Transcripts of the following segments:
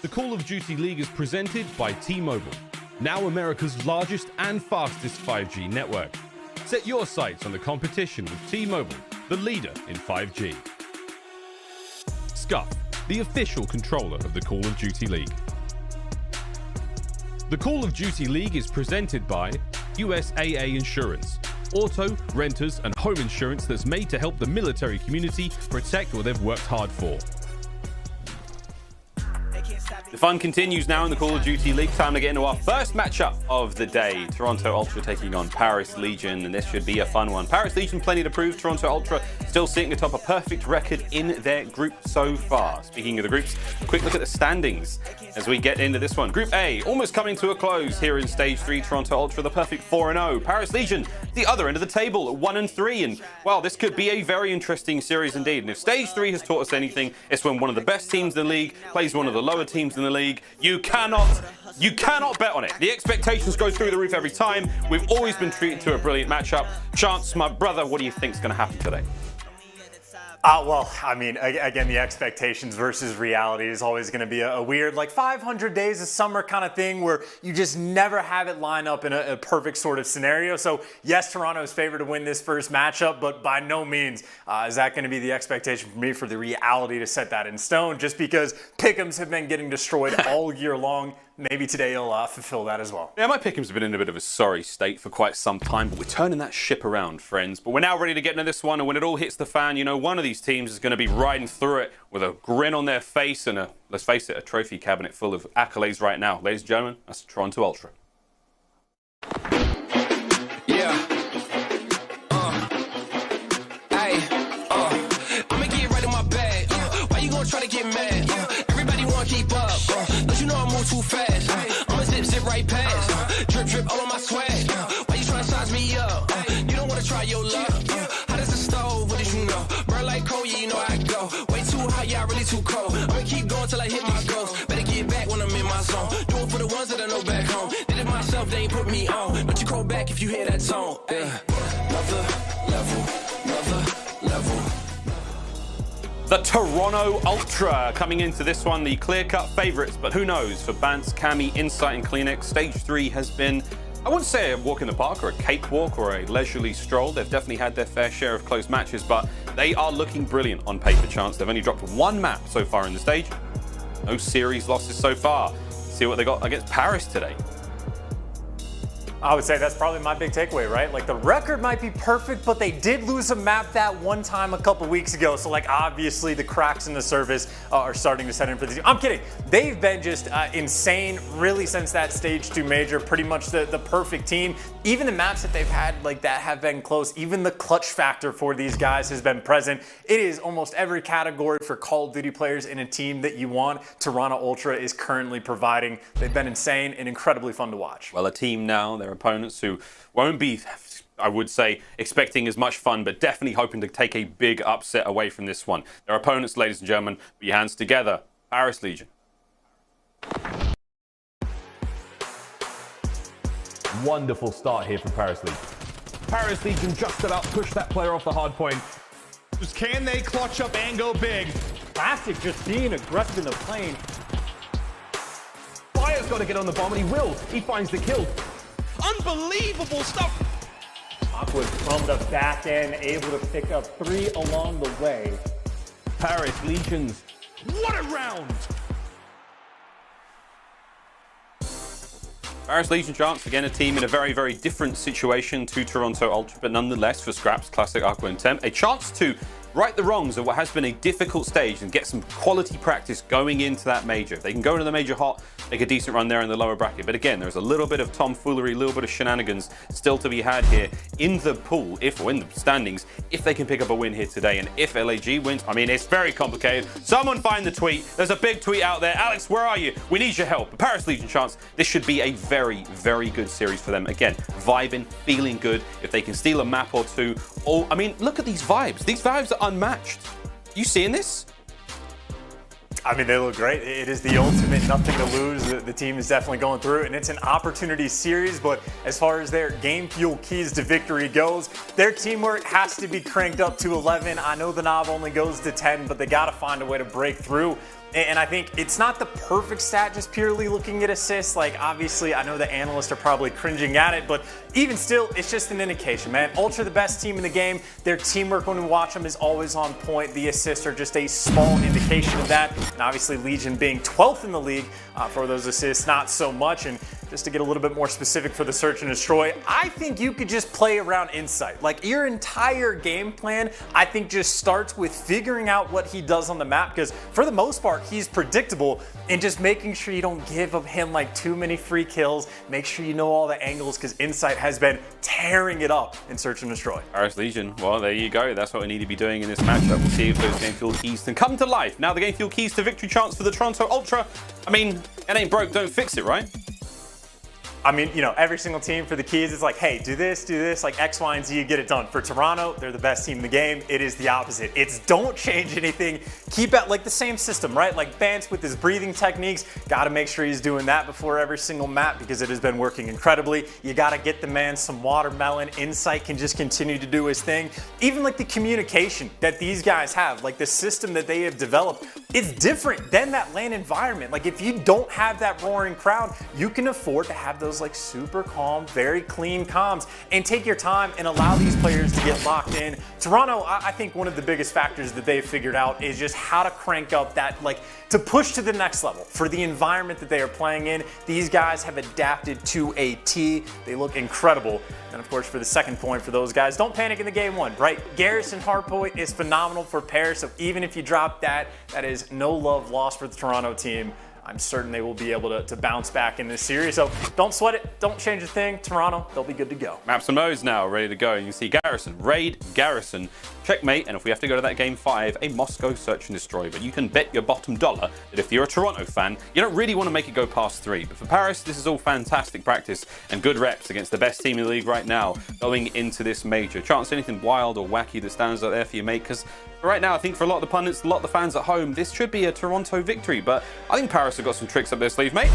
The Call of Duty League is presented by T-Mobile, now America's largest and fastest 5G network. Set your sights on the competition with T-Mobile, the leader in 5G. Scump, the official controller of the Call of Duty League. The Call of Duty League is presented by USAA Insurance, auto, renters, and home insurance that's made to help the military community protect what they've worked hard for. The fun continues now in the Call of Duty League. Time to get into our first matchup of the day. Toronto Ultra taking on Paris Legion, and this should be a fun one. Paris Legion plenty to prove. Toronto Ultra still sitting atop a perfect record in their group so far. Speaking of the groups, a quick look at the standings as we get into this one. Group A, almost coming to a close here in Stage 3. Toronto Ultra, the perfect 4-0. Paris Legion, the other end of the table at 1-3. And, well, this could be a very interesting series indeed. And if Stage 3 has taught us anything, it's when one of the best teams in the league plays one of the lower teams in the league. You cannot bet on it. The expectations go through the roof every time. We've always been treated to a brilliant matchup. Chance, my brother, what do you think is going to happen today? Well, I mean, again, the expectations versus reality is always going to be a weird, like 500 days of summer kind of thing where you just never have it line up in a perfect sort of scenario. So, yes, Toronto is favored to win this first matchup, but by no means is that going to be the expectation for me for the reality to set that in stone, just because pick'ems have been getting destroyed all year long. Maybe today he'll fulfill that as well. Yeah, my pick'ems have been in a bit of a sorry state for quite some time, but we're turning that ship around, friends. But we're now ready to get into this one, and when it all hits the fan, you know, one of these teams is going to be riding through it with a grin on their face and let's face it, a trophy cabinet full of accolades right now. Ladies and gentlemen, that's Toronto Ultra. Yeah. I'ma get right in my bag. Why you gonna try to get mad? Everybody wanna keep up. Don't you know I move too fast? I'ma zip right past. Drip all on my swag. Why you trying to size me up? You don't wanna try your luck. How does the stove? What did you know? Burn like coal, yeah, you know I go. Way too hot, yeah, really too cold. I'ma keep going till I hit my goals. Better get back when I'm in my zone. Do it for the ones that I know back home. Did it myself, they ain't put me on. But you call back if you hear that tone. Yeah. Another level. The Toronto Ultra coming into this one, the clear-cut favourites, but who knows? For Bance, Cammy, Insight, and Kleenex, Stage 3 has been, I wouldn't say a walk in the park or a cakewalk or a leisurely stroll. They've definitely had their fair share of close matches, but they are looking brilliant on paper, Chance. They've only dropped one map so far in the stage. No series losses so far. See what they got against Paris today. I would say that's probably my big takeaway, right? Like, the record might be perfect, but they did lose a map that one time a couple weeks ago. So, like, obviously the cracks in the service are starting to set in for this. I'm kidding. They've been just insane, really, since that Stage 2 major. Pretty much the perfect team. Even the maps that they've had, like, that have been close, even the clutch factor for these guys has been present. It is almost every category for Call of Duty players in a team that you want. Toronto Ultra is currently providing. They've been insane and incredibly fun to watch. Well, a team now, their opponents who won't be, I would say, expecting as much fun, but definitely hoping to take a big upset away from this one. Their opponents, ladies and gentlemen, put your hands together. Paris Legion. Wonderful start here for Paris Legion. Paris Legion just about pushed that player off the hard point. Just can they clutch up and go big? Classic just being aggressive in the plane. Fire's got to get on the bomb, and he will. He finds the kill. Unbelievable stuff. Awkward from the back end, able to pick up 3 along the way. Paris Legions. What a round. Paris Legion, Chance, again a team in a very, very different situation to Toronto Ultra, but nonetheless for Scraps, Classic, Aqua, and Temp, a chance to right the wrongs of what has been a difficult stage and get some quality practice going into that major. If they can go into the major hot, make a decent run there in the lower bracket. But again, there's a little bit of tomfoolery, a little bit of shenanigans still to be had here in the pool, or in the standings, if they can pick up a win here today. And if LAG wins, I mean, it's very complicated. Someone find the tweet. There's a big tweet out there. Alex, where are you? We need your help. Paris Legion, Chance, this should be a very, very good series for them. Again, vibing, feeling good. If they can steal a map or two, I mean, look at these vibes. These vibes are unmatched. You seeing this? I mean, they look great. It is the ultimate nothing to lose. The team is definitely going through it, and it's an opportunity series, but as far as their game fuel keys to victory goes, their teamwork has to be cranked up to 11. I know the knob only goes to 10, but they got to find a way to break through. And I think it's not the perfect stat just purely looking at assists. Like, obviously, I know the analysts are probably cringing at it, but even still, it's just an indication, man. Ultra, the best team in the game. Their teamwork when we watch them is always on point. The assists are just a small indication of that. And obviously, Legion being 12th in the league for those assists, not so much. And just to get a little bit more specific for the search and destroy, I think you could just play around Insight. Like, your entire game plan, I think, just starts with figuring out what he does on the map, because for the most part, he's predictable, and just making sure you don't give him like too many free kills. Make sure you know all the angles, because Insight has been tearing it up in search and destroy. Paris Legion, well, there you go. That's what we need to be doing in this matchup. We'll see if those game fuel keys can come to life. Now the game fuel keys to victory chance for the Toronto Ultra. I mean, it ain't broke, don't fix it, right? I mean, you know, every single team for the keys is like, hey, do this, like X, Y, and Z, get it done. For Toronto, they're the best team in the game. It is the opposite. It's don't change anything. Keep it like the same system, right? Like Bance with his breathing techniques, got to make sure he's doing that before every single map, because it has been working incredibly. You got to get the man some watermelon. Insight can just continue to do his thing. Even like the communication that these guys have, like the system that they have developed, it's different than that LAN environment. Like, if you don't have that roaring crowd, you can afford to have those like super calm, very clean comms, and take your time and allow these players to get locked in. Toronto, I think one of the biggest factors that they've figured out is just how to crank up that, like, to push to the next level for the environment that they are playing in. These guys have adapted to a T. They look incredible. And of course, for the second point for those guys, don't panic in the game one, right? Garrison hardpoint is phenomenal for Paris, so even if you drop that, that is no love lost for the Toronto team. I'm certain they will be able to bounce back in this series. So don't sweat it. Don't change a thing. Toronto, they'll be good to go. Maps and modes now ready to go. You can see Garrison, Raid, Garrison, Checkmate, and if we have to go to that game 5, a Moscow search and destroy. But you can bet your bottom dollar that if you're a Toronto fan, you don't really want to make it go past 3. But for Paris, this is all fantastic practice and good reps against the best team in the league right now going into this major. Chance anything wild or wacky that stands out there for you, mate, because right now, I think for a lot of the pundits, a lot of the fans at home, this should be a Toronto victory. But I think Paris have got some tricks up their sleeve, mate.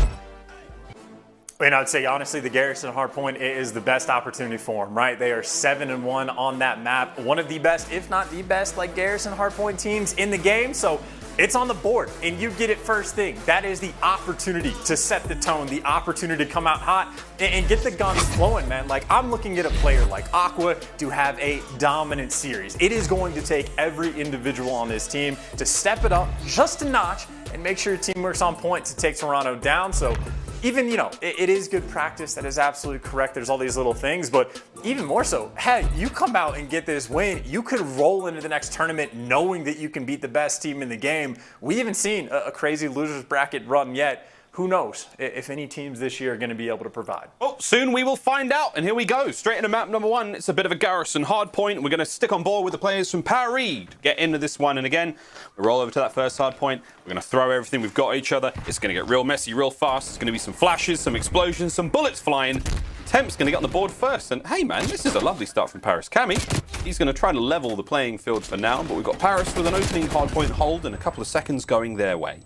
And I would say, honestly, the Garrison hardpoint is the best opportunity for them, right? They are 7-1 on that map. One of the best, if not the best, like Garrison hardpoint teams in the game. So it's on the board, and you get it first thing. That is the opportunity to set the tone, the opportunity to come out hot and get the guns flowing, man. Like, I'm looking at a player like Aqua to have a dominant series. It is going to take every individual on this team to step it up just a notch and make sure your team works on point to take Toronto down. So even, you know, it is good practice. That is absolutely correct. There's all these little things, but even more so, hey, you come out and get this win, you could roll into the next tournament knowing that you can beat the best team in the game. We haven't seen a crazy losers bracket run yet. Who knows if any teams this year are going to be able to provide? Well, soon we will find out. And here we go. Straight into map number 1. It's a bit of a Garrison hard point. We're going to stick on board with the players from Paris to get into this one. And again, we roll over to that first hard point. We're going to throw everything we've got at each other. It's going to get real messy, real fast. There's going to be some flashes, some explosions, some bullets flying. Temp's going to get on the board first. And hey, man, this is a lovely start from Paris. Cammy, he's going to try to level the playing field for now. But we've got Paris with an opening hard point hold and a couple of seconds going their way.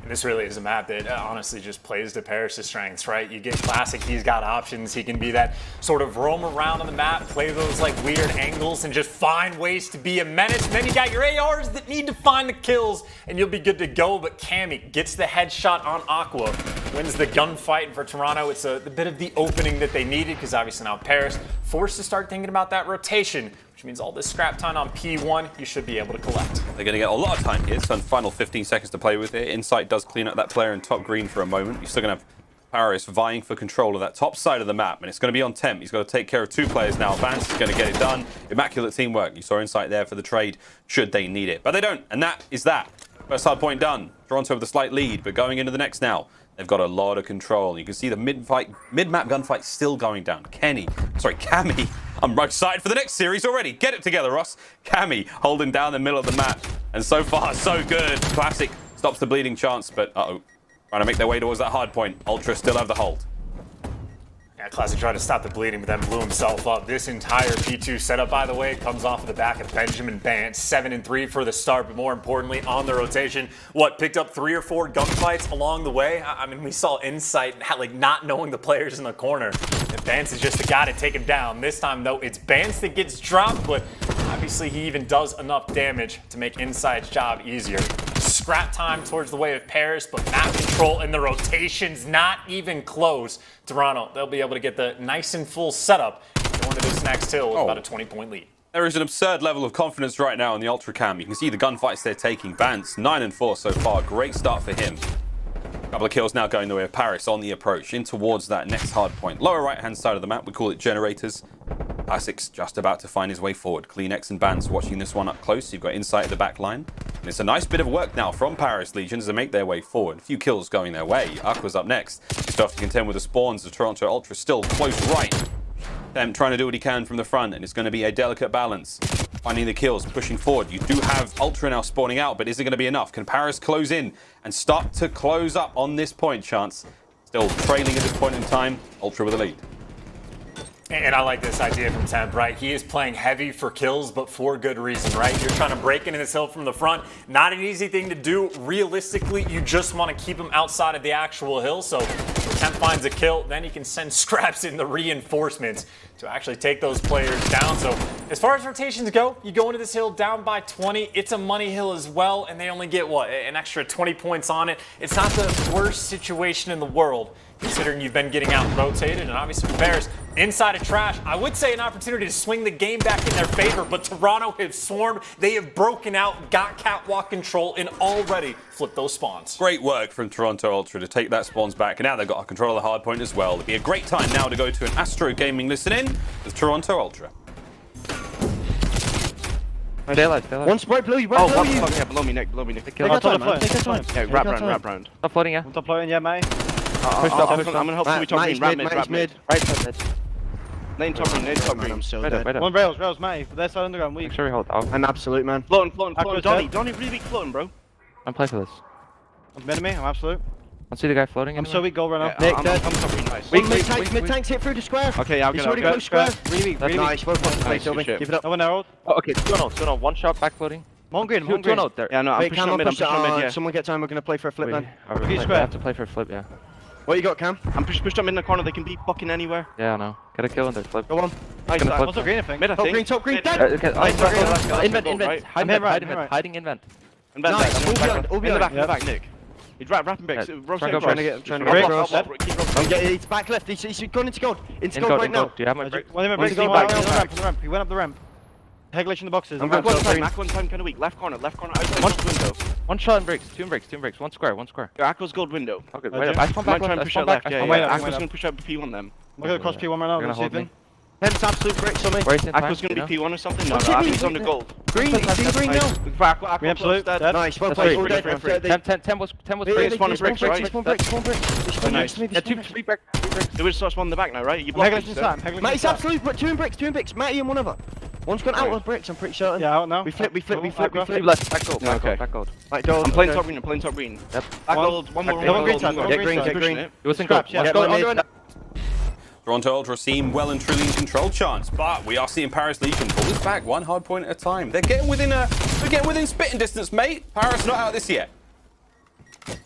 And this really is a map that honestly just plays to Paris' strengths, right? You get Classic, he's got options. He can be that sort of roam around on the map, play those like weird angles and just find ways to be a menace. And then you got your ARs that need to find the kills and you'll be good to go. But Cammy gets the headshot on Aqua, wins the gunfight. And for Toronto, it's a bit of the opening that they needed, because obviously now Paris forced to start thinking about that rotation, which means all this scrap time on P1, you should be able to collect. They're going to get a lot of time here, so final 15 seconds to play with it. Insight does clean up that player in top green for a moment. You're still going to have Paris vying for control of that top side of the map, and it's going to be on Temp. He's got to take care of 2 players now. Bance is going to get it done. Immaculate teamwork. You saw Insight there for the trade, should they need it. But they don't, and that is that. First hard point done. Toronto with a slight lead, but going into the next now. They've got a lot of control. You can see the mid-map gunfight still going down. Cammy. I'm excited for the next series already. Get it together, Ross. Cammy holding down the middle of the map. And so far, so good. Classic stops the bleeding chance, but trying to make their way towards that hard point. Ultra still have the hold. Yeah, Classic tried to stop the bleeding, but then blew himself up. This entire P2 setup, by the way, comes off of the back of Benjamin Bance. 7-3 for the start, but more importantly, on the rotation. Picked up 3 or 4 gunfights along the way? I mean, we saw Insight, like, not knowing the players in the corner. And Bance is just the guy to take him down. This time, though, it's Bance that gets dropped, but obviously he even does enough damage to make Insight's job easier. scrap time towards the way of Paris, but map control and the rotations not even close. Toronto, they'll be able to get the nice and full setup going to this next hill with about a 20-point lead. There is an absurd level of confidence right now in the Ultra Cam. You can see the gunfights they're taking. Bance, 9-4 so far. Great start for him. Couple of kills now going the way of Paris on the approach in towards that next hard point. Lower right-hand side of the map, we call it generators. Crimsix just about to find his way forward. CleanX and Bance watching this one up close. You've got insight of the back line. And it's a nice bit of work now from Paris Legion as they make their way forward. A few kills going their way. Aqua's up next. Just have to contend with the spawns. The Toronto Ultra still close right. Them trying to do what he can from the front, and it's going to be a delicate balance. Finding the kills, pushing forward. You do have Ultra now spawning out, but is it going to be enough? Can Paris close in and start to close up on this point, Chance? Still trailing at this point in time. Ultra with a lead. And I like this idea from Temp, right? He is playing heavy for kills, but for good reason, right? You're trying to break into this hill from the front. Not an easy thing to do. Realistically, you just want to keep him outside of the actual hill. So if Temp finds a kill, then he can send scraps in the reinforcements to actually take those players down. So as far as rotations go, you go into this hill down by 20. It's a money hill as well, and they only get, what, an extra 20 points on it. It's not the worst situation in the world, considering you've been getting out rotated, and obviously for Paris, inside of trash, I would say an opportunity to swing the game back in their favor, but Toronto have swarmed, they have broken out, got catwalk control, and already flipped those spawns. Great work from Toronto Ultra to take that spawns back, and now they've got control of the hard point as well. It'll be a great time now to go to an Astro Gaming listen-in with Toronto Ultra. Stay alive, stay alive. One spray blue, Oh, below one you. fuck, yeah, below me, Nick, below me, Nick. Take your time, man. Take your time. Yeah, wrap round, wrap round. Stop floating, yeah. Top floating, yeah, mate. I'm gonna help you top green, wrap mid, wrap mid. Right side mid. Name top green, name top green. I'm so Right dead. up. One rails, mate. Their side underground, weak. Make sure we hold out. I'm absolute, man. Floating. Aqua's Donnie, dead. Donnie really weak floating, bro. I'm playing for this. I'm mid of me, I'm absolute. I'll see the guy floating. I'm so weak, goal right now. Nick, I'm dead. top green, nice. Mid tanks hit through the square. Okay, yeah, I'll He's get already out. close square. Really weak, really weak. Nice, both points. Nice, Keep good shit. it up. No one arrowed. Oh, okay, 2-0, one shot, back floating. One green, Two one green. out there. Yeah, no, I'm Wait, pushing Cam, on mid, I'm push it pushing on mid, on. yeah. Someone get time, we're going to play for a flip, man. He's I square. have to play for a flip, yeah. What you got, Cam? I'm pushed up in the corner, they can be fucking anywhere. Yeah, I know. Get a kill and they flip. Go on. Nice, Gonna flip. What's the green, I think? mid, I think. Top green, Mid. dead. Okay, invent, Right. hiding invent. And then Nice, back, all behind, in all the behind. back, Nick. He's wrapping bricks. Yeah, Rotate trying to across. Trying to Break. get across. Keep rotating. He's back left. He's gone into gold. Into In gold gold, right in now. gold. Do you have my break? One of them One's breaks going on back, the ramp. He went up the ramp. Head glitch in the boxes. I'm Mack going one top time, green. Mack one time, kind of weak. Left corner, outside window. One shot and breaks, two breaks. One square. Your Aqua's gold window. Okay, I wait up. do. I spawn Might back try and left. push I out spawn back. left. I Yeah, spawn wait yeah. up, back. wait Aqua's up. gonna push out P1 them. I'm gonna cross P1 right now. They're gonna hold me. Temps absolute bricks on me. Wait in time. Aqua's gonna be you know? P1 or something. No, What's no, it mean? Aqua's on the gold. Green, he's in green now. Aqua Green absolute. dead. Dead. Nice, well That's played. free, All dead. free, free. They're dead. 10 was Wait, breaks. spawn bricks, right? Spawn bricks. Spawn Nice. bricks to me. Yeah, three bricks. They will start spawning the back now, right? You I'm head block glitching it. inside. Head glitching Mate, it's inside. absolute, but two in bricks. Matty and one other. One's gone out of bricks, I'm pretty certain. Yeah, out now. We flip. Three left. Back gold. Back gold. Right, gold. I'm playing top green. Yep. Back gold, one more. One green side, more. one Get green, side. get green. It was in gold. Scraps, yeah. Yeah, Go mid. under. Toronto Ultra seem well and truly in control, Chance, but we are seeing Paris Legion pull this back one hard point at a time. They're getting within spitting distance, mate. Paris not out this yet.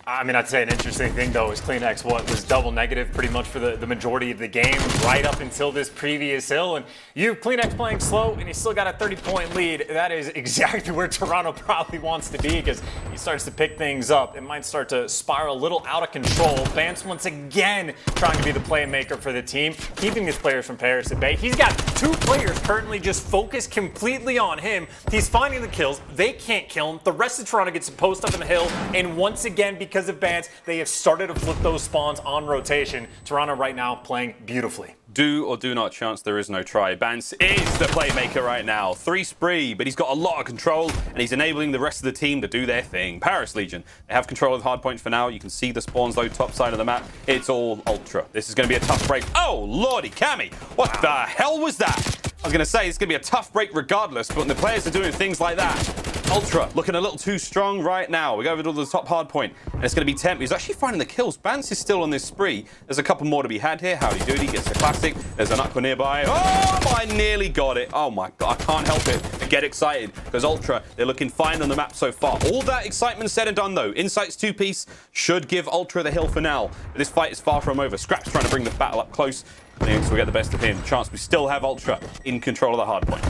I mean, I'd say an interesting thing, though, is CleanX was double negative pretty much for the majority of the game, right up until this previous hill. And you have CleanX playing slow, and you still got a 30-point lead. That is exactly where Toronto probably wants to be, because he starts to pick things up. It might start to spiral a little out of control. Bance once again trying to be the playmaker for the team, keeping his players from Paris at bay. He's got two players currently just focused completely on him. He's finding the kills. They can't kill him. The rest of Toronto gets to post up in the hill, and once again, because of Bance, they have started to flip those spawns on rotation. Toronto right now playing beautifully. Do or do not Chance, there is no try. Bance is the playmaker right now. 3 spree, but he's got a lot of control, and he's enabling the rest of the team to do their thing. Paris Legion, they have control of the hard point for now. You can see the spawns though, top side of the map. It's all Ultra. This is going to be a tough break. Oh, lordy, Cammy. What the hell was that? I was going to say, it's going to be a tough break regardless, but when the players are doing things like that, Ultra looking a little too strong right now. We go over to the top hard point, and it's going to be Temp. He's actually finding the kills. Bance is still on this spree. There's a couple more to be had here. Howdy doody gets the classic. There's an Aqua nearby. Oh, I nearly got it. Oh my God, I can't help it and get excited because Ultra, they're looking fine on the map so far. All that excitement said and done though. Insight's 2-piece should give Ultra the hill for now. But this fight is far from over. Scrap's trying to bring the battle up close. I think we'll get the best of him. Chance we still have Ultra in control of the hard point.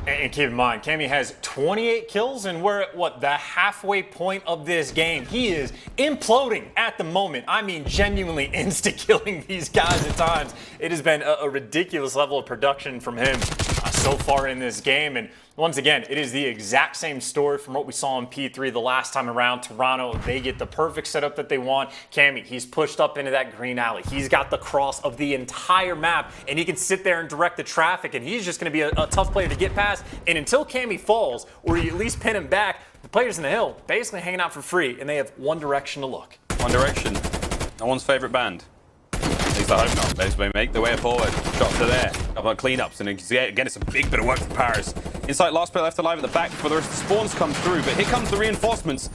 And keep in mind, Cammy has 28 kills, and we're at, what, the halfway point of this game. He is imploding at the moment. I mean, genuinely insta-killing these guys at times. It has been a ridiculous level of production from him so far in this game. And once again, it is the exact same story from what we saw in P3 the last time around. Toronto, they get the perfect setup that they want. Cammy, he's pushed up into that green alley. He's got the cross of the entire map, and he can sit there and direct the traffic, and he's just going to be a tough player to get past. And until Cammy falls, or you at least pin him back, the players in the hill basically hanging out for free, and they have one direction to look. One Direction, no one's favorite band. At least I hope not. They make their way forward. Shots are there. Couple of cleanups, and again, it's a big bit of work for Paris. Inside, last player left alive at the back before the rest of the spawns come through. But here comes the reinforcements.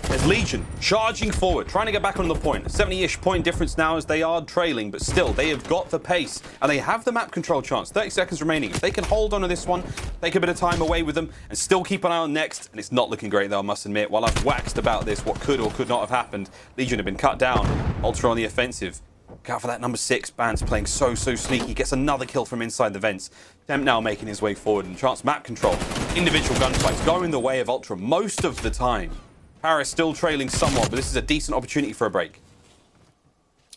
There's Legion charging forward, trying to get back on the point. 70-ish point difference now as they are trailing, but still, they have got the pace, and they have the map control chance. 30 seconds remaining. If they can hold on to this one, take a bit of time away with them, and still keep an eye on next, and it's not looking great, though, I must admit. While I've waxed about this, what could or could not have happened, Legion have been cut down. Ultra on the offensive. Look out for that number 6. Bance playing so sneaky. Gets another kill from inside the vents. Simp now making his way forward, and chance map control. Individual gunfights going the way of Ultra most of the time. Paris still trailing somewhat, but this is a decent opportunity for a break.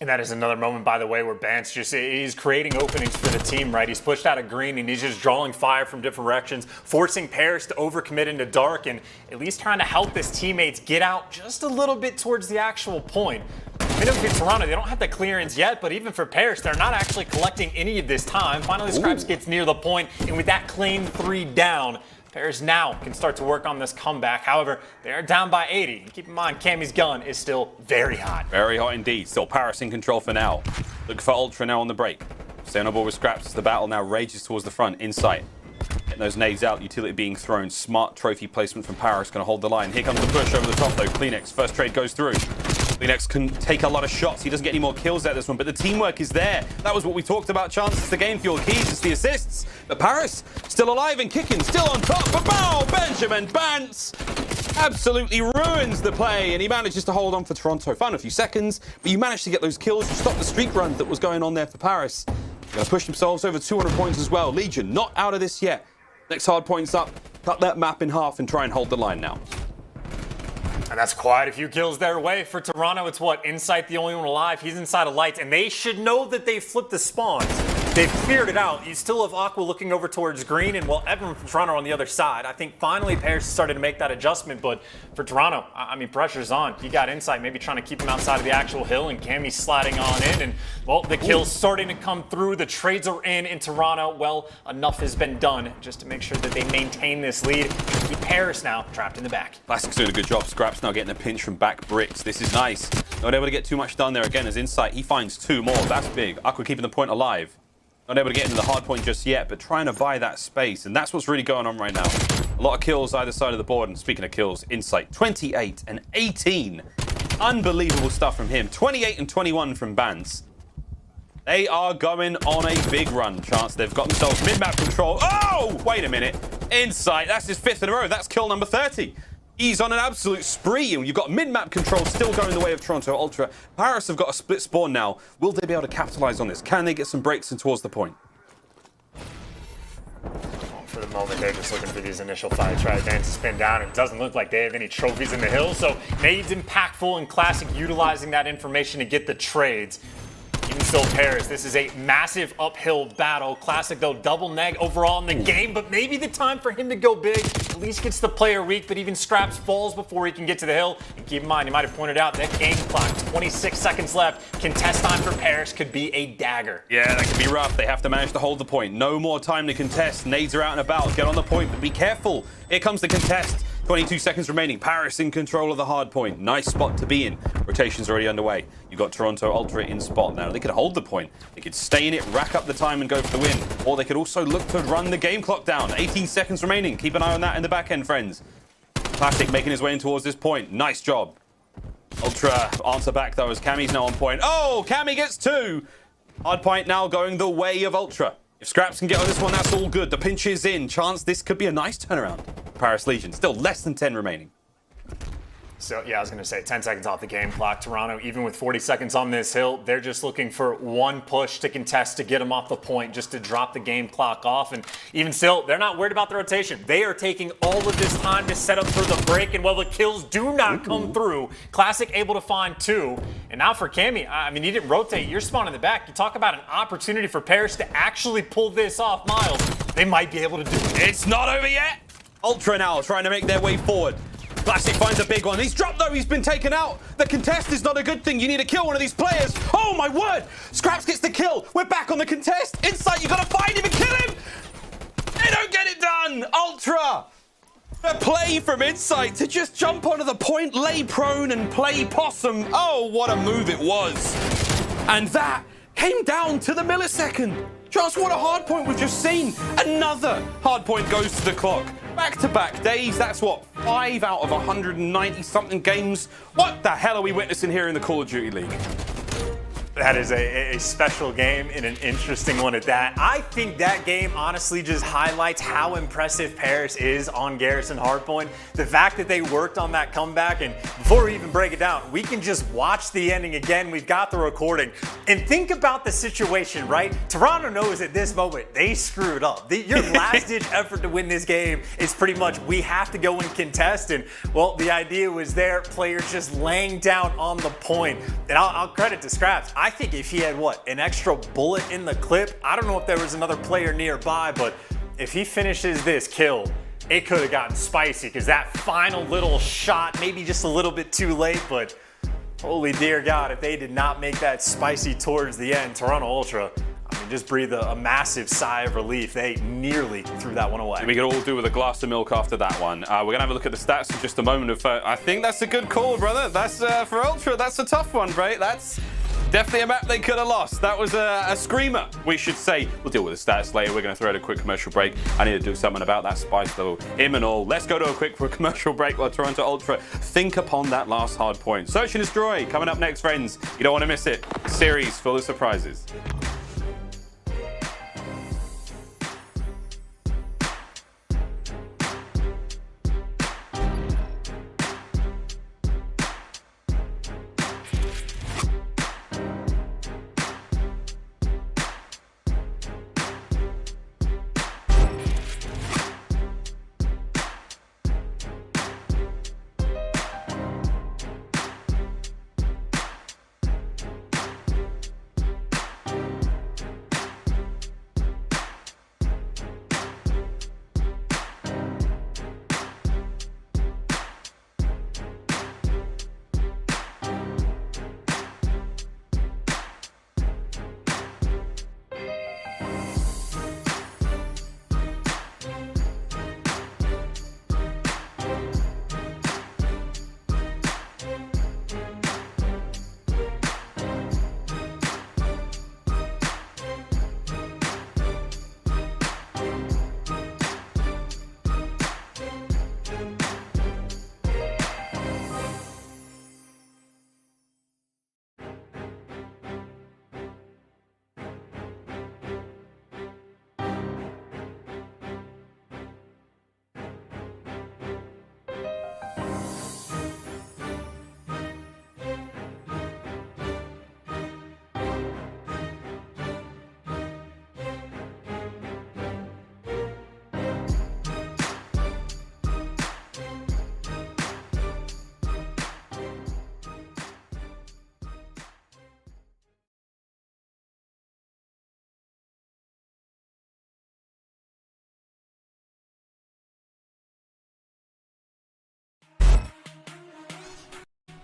And that is another moment, by the way, where Bance he's creating openings for the team, right? He's pushed out of green, and he's just drawing fire from different directions, forcing Paris to overcommit into dark, and at least trying to help his teammates get out just a little bit towards the actual point. I mean, for Toronto, they don't have the clearance yet, but even for Paris, they're not actually collecting any of this time. Finally, Scraps gets near the point, and with that clean 3 down, Paris now can start to work on this comeback. However, they are down by 80. And keep in mind, Cammy's gun is still very hot. Very hot indeed. Still Paris in control for now. Look for Ultra now on the break. Staying on board with Scraps as the battle now rages towards the front, in sight. Getting those nades out, utility being thrown. Smart trophy placement from Paris, going to hold the line. Here comes the push over the top though. Cleanex, first trade goes through. Cleanex can take a lot of shots. He doesn't get any more kills at this one, but the teamwork is there. That was what we talked about. Chances to game fuel keys. It's the assists. But Paris still alive and kicking, still on top. But bow, Benjamin Bance absolutely ruins the play, and he manages to hold on for Toronto. Fun a few seconds, but you managed to get those kills to stop the streak run that was going on there for Paris. They're going to push themselves over 200 points as well. Legion not out of this yet. Next hard points up. Cut that map in half and try and hold the line now. And that's quite a few kills their way for Toronto. It's what? Insight, the only one alive. He's inside of lights, and they should know that they flipped the spawns. They've cleared it out. You still have Aqua looking over towards green, and well, everyone from Toronto on the other side. I think finally Paris started to make that adjustment, but for Toronto, I mean, pressure's on. You got Insight maybe trying to keep him outside of the actual hill, and Cammy sliding on in, and well, the kills starting to come through. The trades are in Toronto. Well, enough has been done just to make sure that they maintain this lead. Keep Paris now trapped in the back. Plastic's doing a good job. Scraps now getting a pinch from back bricks. This is nice. Not able to get too much done there again as Insight. He finds 2 more. That's big. Aqua keeping the point alive. Not able to get into the hard point just yet, but trying to buy that space. And that's what's really going on right now. A lot of kills either side of the board. And speaking of kills, Insight, 28 and 18. Unbelievable stuff from him. 28 and 21 from Bance. They are going on a big run. Chance they've got themselves mid-map control. Oh, wait a minute. Insight, that's his 5th in a row. That's kill number 30. He's on an absolute spree, and you've got mid-map control still going the way of Toronto Ultra. Paris have got a split spawn now. Will they be able to capitalize on this? Can they get some breaks in towards the point? For the moment, they're just looking for these initial fights, right? Bance is pinned down. It doesn't look like they have any trophies in the hill, so nades impactful and Classic utilizing that information to get the trades. Even still, Paris, this is a massive uphill battle. Classic, though, double neg overall in the game, but maybe the time for him to go big. At least gets the player weak, but even Scraps falls before he can get to the hill. And keep in mind, you might have pointed out that game clock, 26 seconds left. Contest time for Paris could be a dagger. Yeah, that could be rough. They have to manage to hold the point. No more time to contest. Nades are out and about. Get on the point, but be careful. Here comes the contest. 22 seconds remaining. Paris in control of the hard point. Nice spot to be in. Rotation's already underway. You've got Toronto Ultra in spot now. They could hold the point. They could stay in it, rack up the time and go for the win. Or they could also look to run the game clock down. 18 seconds remaining. Keep an eye on that in the back end, friends. Classic making his way in towards this point. Nice job. Ultra answer back though as Cammy's now on point. Oh, Cammy gets 2. Hard point now going the way of Ultra. If Scraps can get on this one, that's all good. The pinch is in. Chance this could be a nice turnaround. Paris Legion, still less than 10 remaining. So, yeah, I was going to say 10 seconds off the game clock. Toronto, even with 40 seconds on this hill, they're just looking for one push to contest to get them off the point, just to drop the game clock off. And even still, they're not worried about the rotation. They are taking all of this time to set up for the break. And while the kills do not come through, Classic able to find 2. And now for Cammy, I mean, he didn't rotate. You're spawned in the back. You talk about an opportunity for Paris to actually pull this off, Miles. They might be able to do it. It's not over yet. Ultra now trying to make their way forward. Classic finds a big one. He's dropped though. He's been taken out. The contest is not a good thing. You need to kill one of these players. Oh my word. Scraps gets the kill. We're back on the contest. Insight, you got to find him and kill him. They don't get it done. Ultra. A play from Insight to just jump onto the point, lay prone and play possum. Oh, what a move it was. And that came down to the millisecond. Just what a hard point we've just seen. Another hard point goes to the clock. Back-to-back days, that's what, 5 out of 190-something games? What the hell are we witnessing here in the Call of Duty League? That is a special game and an interesting one at that. I think that game honestly just highlights how impressive Paris is on Garrison Hardpoint. The fact that they worked on that comeback, and before we even break it down, we can just watch the ending again. We've got the recording. And think about the situation, right? Toronto knows at this moment they screwed up. Your last-ditch effort to win this game is pretty much we have to go and contest. And, well, the idea was there, players just laying down on the point. And I'll credit to Scraps. I think if he had, an extra bullet in the clip, I don't know if there was another player nearby, but if he finishes this kill, it could have gotten spicy because that final little shot, maybe just a little bit too late, but holy dear God, if they did not make that spicy towards the end, Toronto Ultra, I mean, just breathe a massive sigh of relief. They nearly threw that one away. We could all do with a glass of milk after that one. We're going to have a look at the stats in just a moment. I think that's a good call, brother. That's for Ultra. That's a tough one, right? That's definitely a map they could have lost. That was a screamer, we should say. We'll deal with the stats later. We're going to throw out a quick commercial break. I need to do something about that spice level. Him and all. Let's go to a quick commercial break while Toronto Ultra think upon that last hard point. Search and Destroy coming up next, friends. You don't want to miss it. Series full of surprises.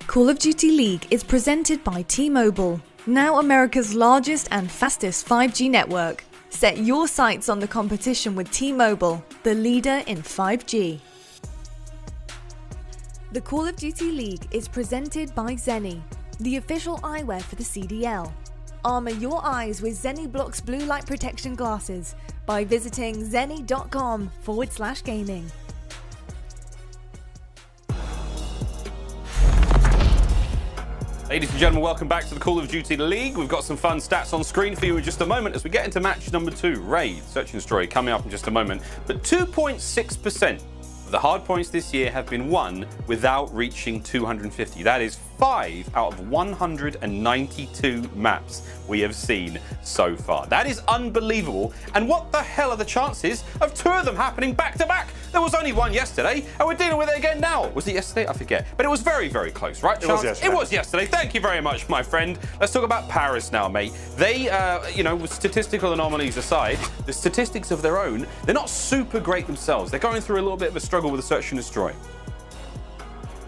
Call of Duty League is presented by T-Mobile, now America's largest and fastest 5G network. Set your sights on the competition with T-Mobile, the leader in 5G. The Call of Duty League is presented by Zenni, the official eyewear for the CDL. Armor your eyes with Zenni Blocks blue light protection glasses by visiting zenni.com/gaming. Ladies and gentlemen, welcome back to the Call of Duty League. We've got some fun stats on screen for you in just a moment as we get into match number 2. Raid, Search and Destroy coming up in just a moment. But 2.6% The hard points this year have been won without reaching 250. That is 5 out of 192 maps we have seen so far. That is unbelievable. And what the hell are the chances of 2 of them happening back to back? There was only one yesterday, and we're dealing with it again now. Was it yesterday? I forget. But it was very, very close, right? It was yesterday. It was yesterday. Thank you very much, my friend. Let's talk about Paris now, mate. They, with statistical anomalies aside, the statistics of their own, they're not super great themselves. They're going through a little bit of a struggle with the search and destroy.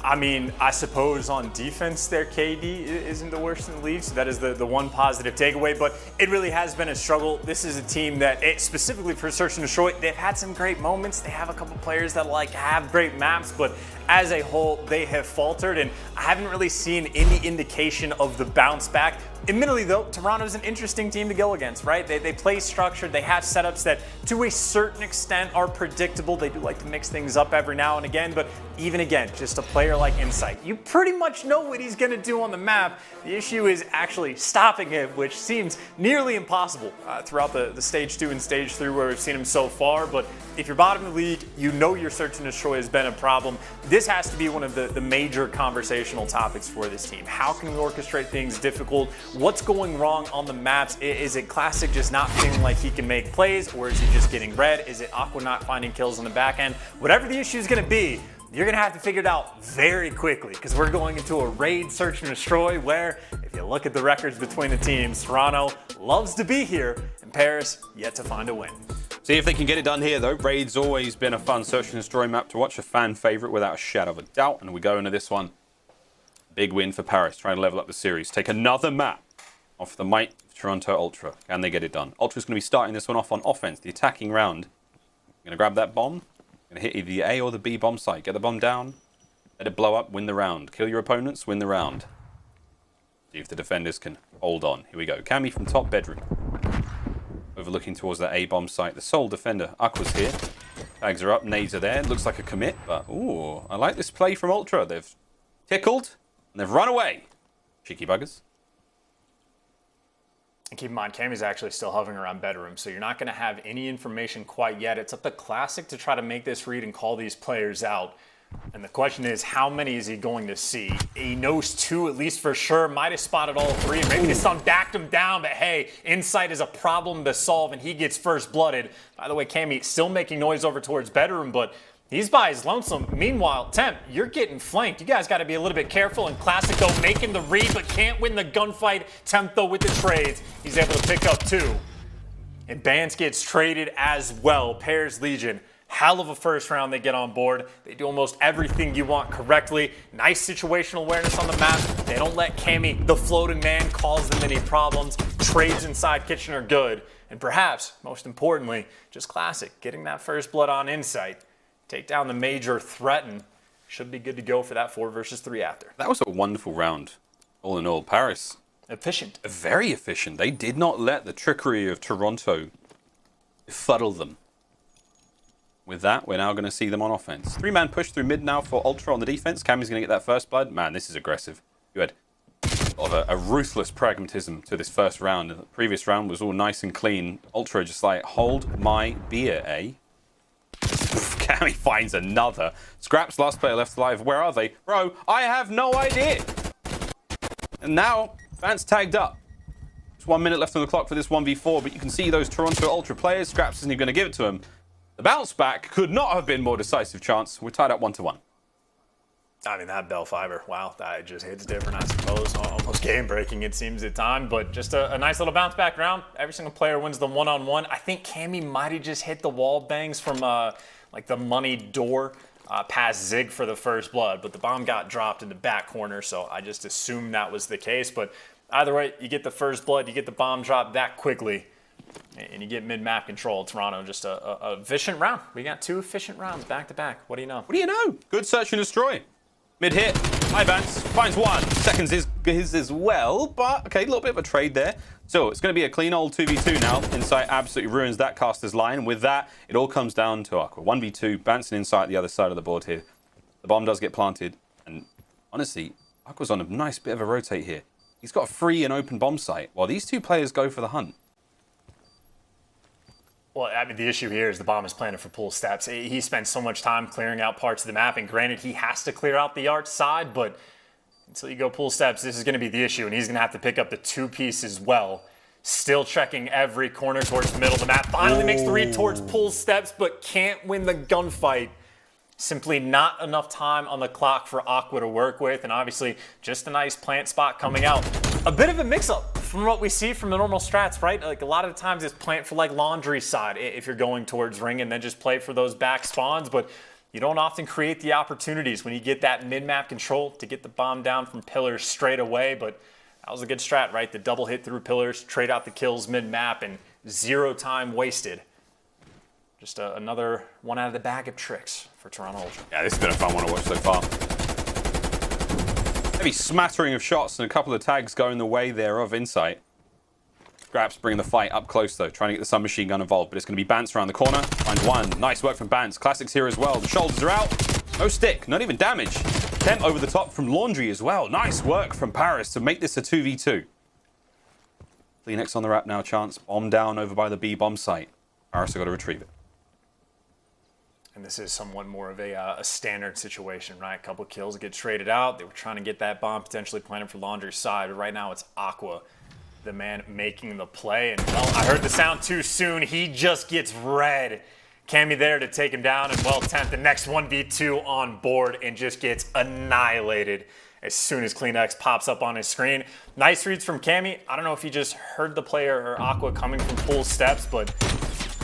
I mean, I suppose on defense their KD isn't the worst in the league, so that is the one positive takeaway, but it really has been a struggle. This is a team that, specifically for search and destroy, they've had some great moments. They have a couple players that have great maps, but as a whole, they have faltered, and I haven't really seen any indication of the bounce back. Admittedly, though, Toronto's an interesting team to go against, right? They play structured. They have setups that, to a certain extent, are predictable. They do like to mix things up every now and again, but even again, just a player like Insight, you pretty much know what he's going to do on the map. The issue is actually stopping him, which seems nearly impossible throughout the Stage 2 and Stage 3 where we've seen him so far, but if you're bottom of the league, you know your search and destroy has been a problem. This has to be one of the major conversational topics for this team. How can we orchestrate things difficult? What's going wrong on the maps? Is it Classic just not feeling like he can make plays, or is he just getting red? Is it Aqua not finding kills on the back end? Whatever the issue is going to be, you're going to have to figure it out very quickly, because we're going into a raid search and destroy where, if you look at the records between the teams, Toronto loves to be here, and Paris yet to find a win. See if they can get it done here, though. Raid's always been a fun search and destroy map to watch, a fan favorite without a shadow of a doubt. And we go into this one. Big win for Paris, trying to level up the series. Take another map off the might of Toronto Ultra. Can they get it done? Ultra's going to be starting this one off on offense, the attacking round. Going to grab that bomb. Going to hit either the A or the B bomb site. Get the bomb down. Let it blow up, win the round. Kill your opponents, win the round. See if the defenders can hold on. Here we go. Cammy from top bedroom. Overlooking towards that A bomb site. The sole defender, Aqua's here. Tags are up, nades are there. Looks like a commit, but ooh, I like this play from Ultra. They've tickled and they've run away. Cheeky buggers. And keep in mind, Cammy's actually still hovering around bedroom, so you're not going to have any information quite yet. It's up to Classic to try to make this read and call these players out. And the question is, how many is he going to see? He knows 2 at least for sure. Might have spotted all 3. Maybe the sun backed him down, but hey, Insight is a problem to solve, and he gets first blooded. By the way, Cammy still making noise over towards bedroom, but he's by his lonesome. Meanwhile, Temp, you're getting flanked. You guys got to be a little bit careful. And Classic, though, making the read, but can't win the gunfight. Temp, though, with the trades. He's able to pick up 2. And Bance gets traded as well. Pairs Legion. Hell of a first round they get on board. They do almost everything you want correctly. Nice situational awareness on the map. They don't let Cammy, the floating man, cause them any problems. Trades inside kitchen are good. And perhaps, most importantly, just Classic, getting that first blood on Insight. Take down the major threat and should be good to go for that 4 versus 3 after. That was a wonderful round. All in all, Paris. Efficient. Very efficient. They did not let the trickery of Toronto befuddle them. With that, we're now going to see them on offense. 3-man push through mid now for Ultra on the defense. Cammy's going to get that first blood. Man, this is aggressive. You had a ruthless pragmatism to this first round. The previous round was all nice and clean. Ultra just like, hold my beer, eh? Cammy finds another. Scraps, last player left alive. Where are they? Bro, I have no idea. And now, Bance tagged up. Just 1 minute left on the clock for this 1v4, but you can see those Toronto Ultra players. Scraps isn't even going to give it to him. The bounce back could not have been more decisive chance. We're tied up 1-1. I mean, that bell fiber, wow, that just hits different, I suppose. Almost game breaking, it seems at time, but just a nice little bounce back round. Every single player wins the one-on-one. I think Cammy might have just hit the wall bangs from like the money door past Zig for the first blood, but the bomb got dropped in the back corner, so I just assumed that was the case. But either way, you get the first blood, you get the bomb drop that quickly, and you get mid-map control. Toronto, just a efficient round. We got 2 efficient rounds back-to-back. What do you know? What do you know? Good search and destroy. Mid-hit. Hi, Bance. Finds 1. Seconds is his as well, but okay, a little bit of a trade there. So it's going to be a clean old 2v2 now. Insight absolutely ruins that caster's line. With that, it all comes down to Aqua. 1v2, Bance and Insight the other side of the board here. The bomb does get planted, and honestly, Aqua's on a nice bit of a rotate here. He's got a free and open bomb site, while these 2 players go for the hunt. Well, I mean, the issue here is the bomb is planted for pull steps. He spent so much time clearing out parts of the map, and granted, he has to clear out the arch side, but until you go pull steps, this is going to be the issue, and he's going to have to pick up the 2-piece as well. Still checking every corner towards the middle of the map. Finally makes the read towards pull steps, but can't win the gunfight. Simply not enough time on the clock for Aqua to work with, and obviously just a nice plant spot coming out. A bit of a mix-up from what we see from the normal strats, right? Like a lot of the times it's plant for like laundry side if you're going towards ring, and then just play for those back spawns, but you don't often create the opportunities when you get that mid-map control to get the bomb down from pillars straight away, but that was a good strat, right? The double hit through pillars, trade out the kills mid-map, and 0 time wasted. Just another one out of the bag of tricks for Toronto Ultra. Yeah, this has been a fun one to watch so far. Heavy smattering of shots and a couple of tags going the way there of Insight. Scraps bringing the fight up close though, trying to get the submachine gun involved, but it's going to be Bance around the corner. Find one. Nice work from Bance. Classics here as well. The shoulders are out. No stick, not even damage. Temp over the top from Laundry as well. Nice work from Paris to make this a 2v2. Kleenex on the wrap now, chance. Bomb down over by the B bomb site. Paris have got to retrieve it. And this is somewhat more of a standard situation, right? A couple kills get traded out. They were trying to get that bomb potentially planted for Laundry's side, but right now it's Aqua, the man making the play. And well, I heard the sound too soon. He just gets red. Cammy there to take him down, and well, Temp, the next 1v2 on board, and just gets annihilated as soon as Kleenex pops up on his screen. Nice reads from Cammy. I don't know if he just heard the player or Aqua coming from pull steps, but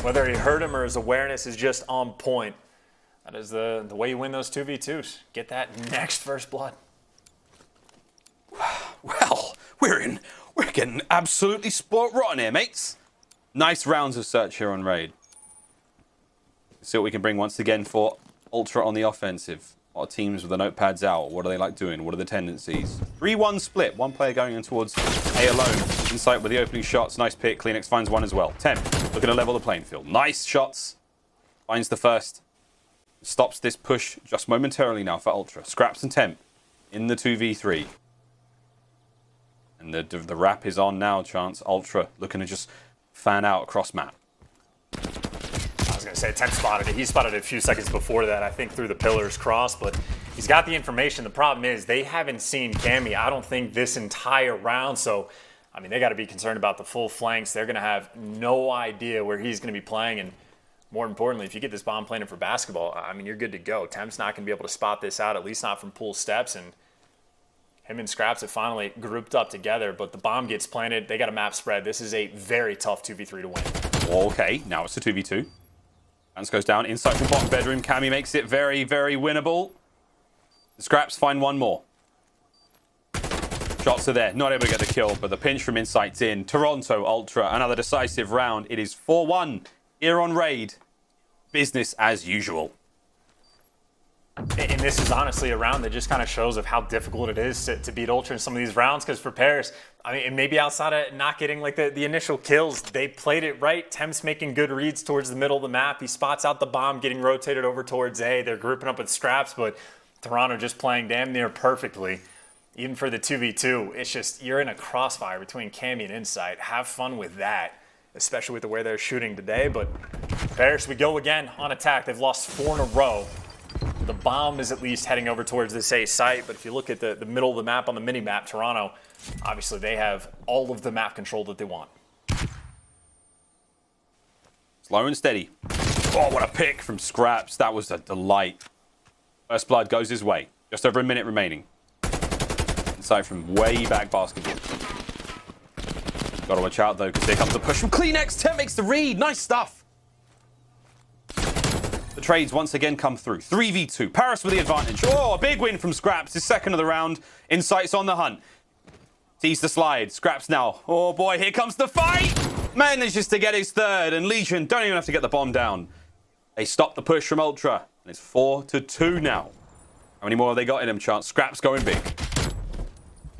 whether he heard him or his awareness is just on point. That is the way you win those 2v2s. Get that next first blood. Well, we're getting absolutely sport rotten here, mates. Nice rounds of search here on Raid. See what we can bring once again for Ultra on the offensive. What are teams with the notepads out? What do they like doing? What are the tendencies? 3-1 split. One player going in towards A alone. Insight with the opening shots. Nice pick. Kleenex finds one as well. Temp looking to level the playing field. Nice shots. Finds the first. Stops this push just momentarily now for Ultra. Scraps and Temp in the 2v3. And the wrap is on now, chance. Ultra looking to just fan out across map. I was going to say, Temp spotted it. He spotted it a few seconds before that, I think, through the pillars cross, but he's got the information. The problem is they haven't seen Cammy, I don't think, this entire round, so, I mean, they got to be concerned about the full flanks. They're going to have no idea where he's going to be playing, and more importantly, if you get this bomb planted for basketball, I mean, you're good to go. Temp's not going to be able to spot this out, at least not from pull steps, and him and Scraps have finally grouped up together, but the bomb gets planted. They got a map spread. This is a very tough 2v3 to win. Okay, now it's a 2v2. Bance goes down inside from bottom bedroom. Cammy makes it very, very winnable. The Scraps find one more. Shots are there. Not able to get the kill, but the pinch from Insight's in. Toronto Ultra, another decisive round. It is 4-1 here on Raid. Business as usual. And this is honestly a round that just kind of shows of how difficult it is to beat Ultra in some of these rounds, because for Paris, I mean, and maybe outside of not getting like the initial kills, they played it right. Temp's making good reads towards the middle of the map. He spots out the bomb getting rotated over towards A. They're grouping up with Scraps, but Toronto just playing damn near perfectly. Even for the 2v2, it's just, you're in a crossfire between Cammy and Insight. Have fun with that, especially with the way they're shooting today. But Paris, we go again on attack. They've lost 4 in a row. The bomb is at least heading over towards this A site, but if you look at the middle of the map on the mini-map, Toronto, obviously they have all of the map control that they want. Slow and steady. Oh, what a pick from Scraps. That was a delight. First blood goes his way. Just over a minute remaining. Inside from way back basketball. Gotta watch out though, because here comes the push from Kleenex. Temp makes the read. Nice stuff. The trades once again come through. 3v2. Paris with the advantage. Oh, a big win from Scraps. His second of the round. Insight's on the hunt. Sees the slide. Scraps now. Oh boy, here comes the fight. Manages to get his third, and Legion don't even have to get the bomb down. They stop the push from Ultra, and it's 4-2 now. How many more have they got in him, chance? Scraps going big.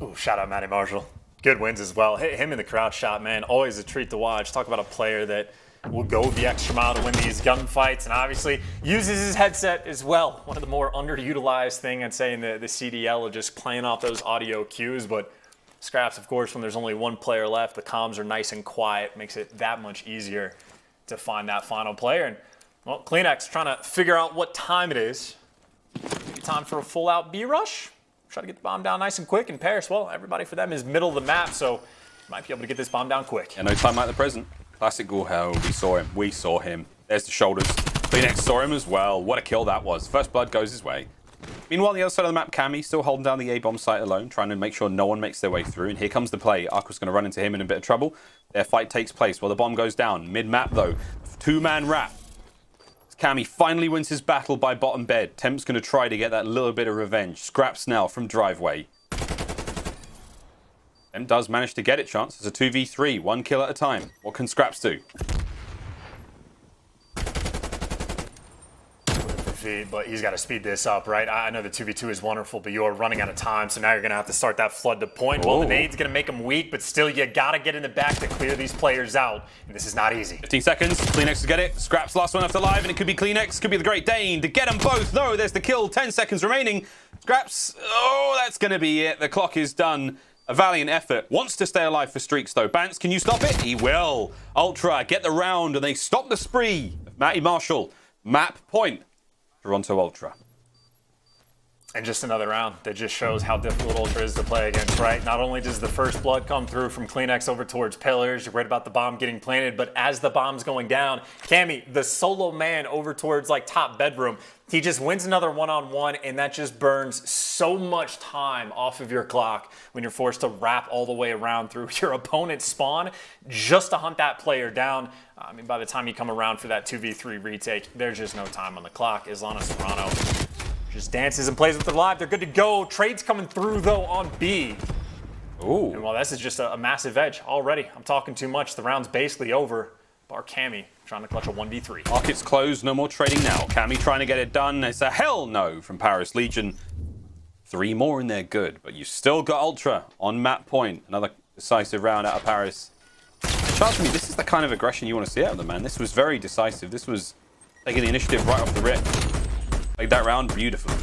Ooh, shout out Matty Marshall. Good wins as well. Him in the crowd shot, man, always a treat to watch. Talk about a player that will go the extra mile to win these gunfights, and obviously uses his headset as well. One of the more underutilized thing I'd say in the CDL of just playing off those audio cues. But Scraps, of course, when there's only one player left, the comms are nice and quiet, makes it that much easier to find that final player. And, well, Cleanex trying to figure out what time it is. Time for a full-out B rush. Try to get the bomb down nice and quick. And Paris, well, everybody for them is middle of the map, so might be able to get this bomb down quick. Yeah, no time like the present. Classic Gorhell. We saw him. We saw him. There's the shoulders. Cleanex saw him as well. What a kill that was. First blood goes his way. Meanwhile, on the other side of the map, Cammy still holding down the A-bomb site alone, trying to make sure no one makes their way through. And here comes the play. Aqua's going to run into him in a bit of trouble. Their fight takes place while the bomb goes down. Mid-map, though. Two-man wrap. Cammy finally wins his battle by bottom bed. Temp's going to try to get that little bit of revenge. Scraps now from driveway. Temp does manage to get it, Chance. It's a 2v3, 1 kill at a time. What can Scraps do? But he's got to speed this up, right? I know the 2v2 is wonderful, but you're running out of time, so now you're going to have to start that flood to point. Well, the nade's going to make him weak, but still, you got to get in the back to clear these players out, and this is not easy. 15 seconds. Cleanex to get it. Scraps last one left alive, and it could be Cleanex, could be the Great Dane to get them both. No, there's the kill. 10 seconds remaining. Scraps, oh, that's going to be it. The clock is done. A valiant effort. Wants to stay alive for streaks, though. Bance, can you stop it? He will. Ultra get the round, and they stop the spree. Matty Marshall, map point. Toronto Ultra. And just another round that just shows how difficult Ultra is to play against, right? Not only does the first blood come through from Cleanex over towards pillars, you're worried about the bomb getting planted, but as the bomb's going down, Cammy, the solo man over towards like top bedroom, he just wins another one-on-one, and that just burns so much time off of your clock when you're forced to wrap all the way around through your opponent's spawn just to hunt that player down. I mean, by the time you come around for that 2v3 retake, there's just no time on the clock. As long as Toronto just dances and plays with their live, they're good to go. Trades coming through, though, on B. Ooh. And while this is just a massive edge already, I'm talking too much. The round's basically over. Bar Cammy trying to clutch a 1v3. Market's closed, no more trading now. Cammy trying to get it done. It's a hell no from Paris Legion. 3 more and they're good, but you still got Ultra on map point. Another decisive round out of Paris. Trust me, this is the kind of aggression you want to see out of them, man. This was very decisive. This was taking the initiative right off the rip. Played that round beautifully.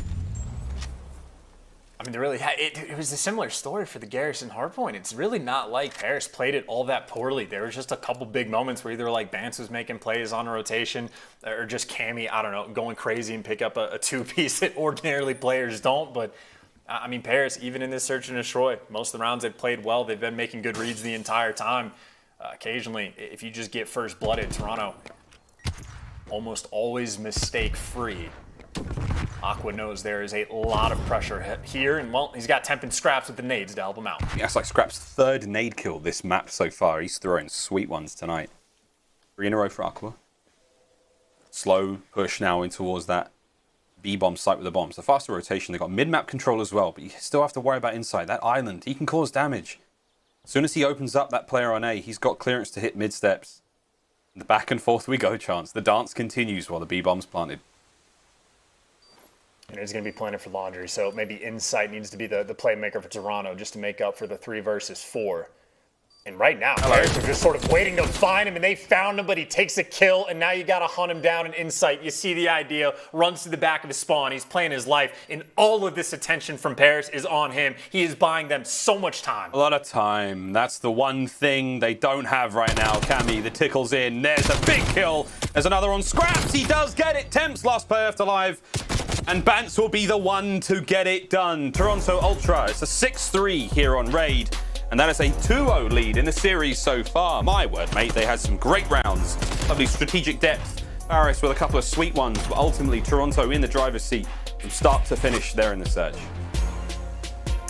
I mean, it was a similar story for the Garrison hardpoint. It's really not like Paris played it all that poorly. There was just a couple big moments where either like Bance was making plays on a rotation or just Cammy, I don't know, going crazy and pick up a two-piece that ordinarily players don't. But I mean, Paris, even in this search and destroy, most of the rounds they've played well. They've been making good reads the entire time. Occasionally, if you just get first blood in Toronto, almost always mistake-free. Aqua knows there is a lot of pressure here, and well, he's got Temp and Scraps with the nades to help him out. Yeah, it's like Scraps' 3rd nade kill this map so far. He's throwing sweet ones tonight. 3 in a row for Aqua. Slow push now in towards that B-bomb site with the bombs. The faster rotation, they've got mid-map control as well, but you still have to worry about inside. That island, he can cause damage. As soon as he opens up that player on A, he's got clearance to hit mid-steps. The back and forth we go, Chance. The dance continues while the B-bomb's planted. And it's going to be planted for laundry, so maybe Insight needs to be the playmaker for Toronto just to make up for the 3 versus 4. And right now, Paris are just sort of waiting to find him, and they found him, but he takes a kill, and now you got to hunt him down. And Insight, you see the idea, runs to the back of his spawn. He's playing his life, and all of this attention from Paris is on him. He is buying them so much time. A lot of time. That's the one thing they don't have right now. Cammy, the tickle's in. There's a big kill. There's another on Scraps. He does get it. Temp's last player left alive. And Bance will be the one to get it done. Toronto Ultra, it's a 6-3 here on Raid. And that is a 2-0 lead in the series so far. My word, mate, they had some great rounds. Lovely strategic depth. Paris with a couple of sweet ones, but ultimately Toronto in the driver's seat from start to finish there in the search.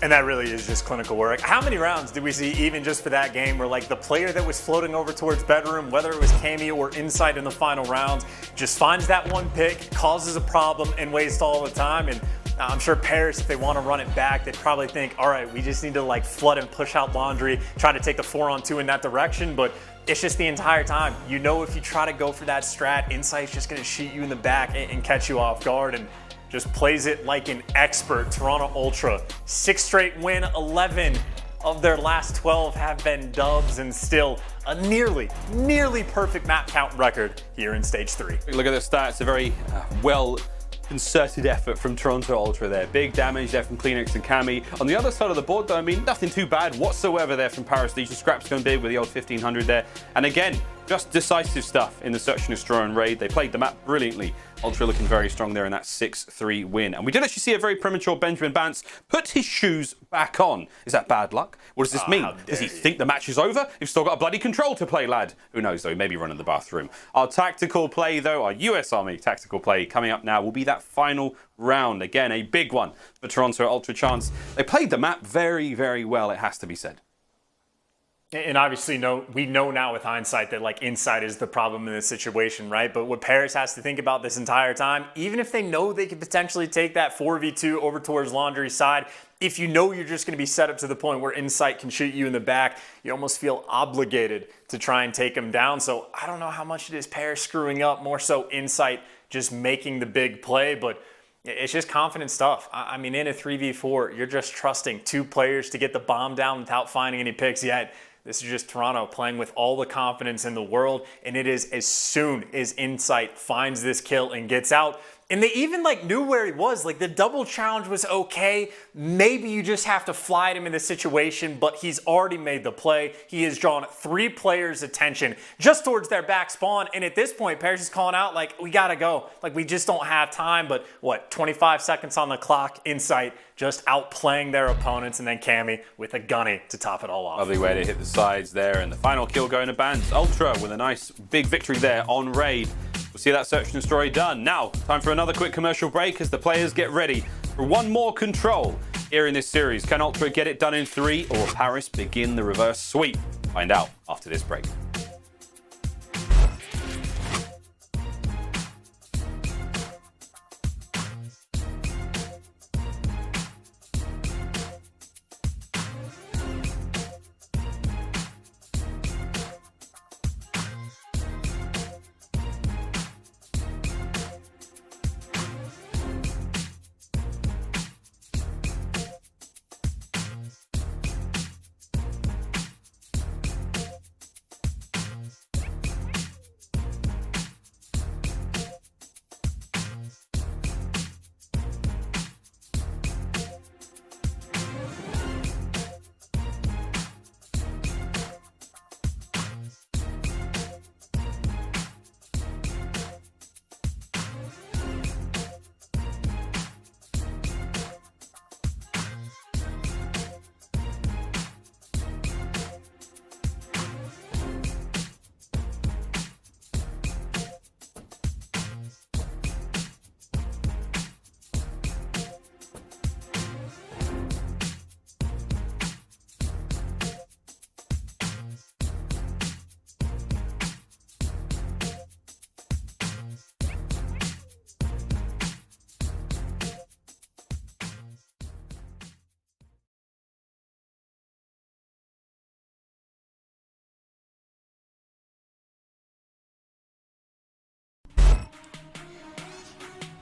And that really is just clinical work. How many rounds did we see even just for that game where like the player that was floating over towards bedroom, whether it was Cammy or Insight in the final rounds, just finds that one pick, causes a problem, and wastes all the time. And I'm sure Paris, if they want to run it back, they'd probably think, all right, we just need to like flood and push out laundry, try to take the 4-on-2 in that direction. But it's just the entire time. You know, if you try to go for that strat, Insight's just going to shoot you in the back and catch you off guard. And just plays it like an expert. Toronto Ultra, 6 straight win, 11 of their last 12 have been dubs, and still a nearly perfect map count record here in Stage 3. Look at the stats, a very well concerted effort from Toronto Ultra there. Big damage there from Cleanex and Cammy. On the other side of the board, though, I mean, nothing too bad whatsoever there from Paris Legion. Scraps going big with the old 1500 there. And again, Just decisive stuff in the Search and Destroy and Raid. They played the map brilliantly. Ultra looking very strong there in that 6-3 win. And we did actually see a very premature Benjamin Bance put his shoes back on. Is that bad luck? What does this mean? Does he think the match is over? You've still got a bloody control to play, lad. Who knows, though? He may be running the bathroom. Our tactical play, though, our US Army tactical play coming up now will be that final round. Again, a big one for Toronto Ultra Chance. They played the map very, very well, it has to be said. And obviously, we know now with hindsight that like insight is the problem in this situation, right? But what Paris has to think about this entire time, even if they know they could potentially take that 4v2 over towards Laundry's side, if you know you're just going to be set up to the point where insight can shoot you in the back, you almost feel obligated to try and take him down. So I don't know how much it is Paris screwing up, more so insight just making the big play, but it's just confident stuff. I mean, in a 3v4, you're just trusting two players to get the bomb down without finding any picks yet. This is just Toronto playing with all the confidence in the world, and it is as soon as insight finds this kill and gets out. And they even like knew where he was. Like the double challenge was okay. Maybe you just have to fly at him in this situation, but he's already made the play. He has drawn 3 players' attention just towards their back spawn. And at this point, Paris is calling out like, we gotta go. Like we just don't have time. But what, 25 seconds on the clock, insight just outplaying their opponents, and then Cammy with a gunny to top it all off. Lovely way to hit the sides there, and the final kill going to Bance. Ultra with a nice big victory there on Raid. We'll see that Search and Destroy done. Now, time for another quick commercial break as the players get ready for one more control here in this series. Can Ultra get it done in 3, or Paris begin the reverse sweep? Find out after this break.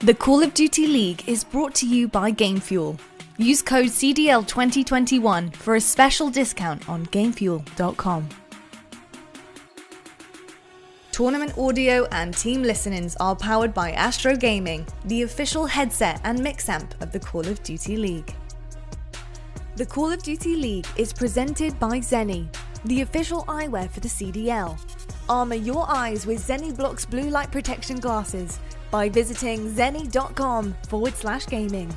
The Call of Duty League is brought to you by GameFuel. Use code CDL 2021 for a special discount on GameFuel.com. Tournament audio and team listenings are powered by Astro Gaming, the official headset and mix amp of the Call of Duty League. The Call of Duty League is presented by Zenni, the official eyewear for the CDL. Armour your eyes with Zenni Blocks blue light protection glasses by visiting zenni.com/gaming.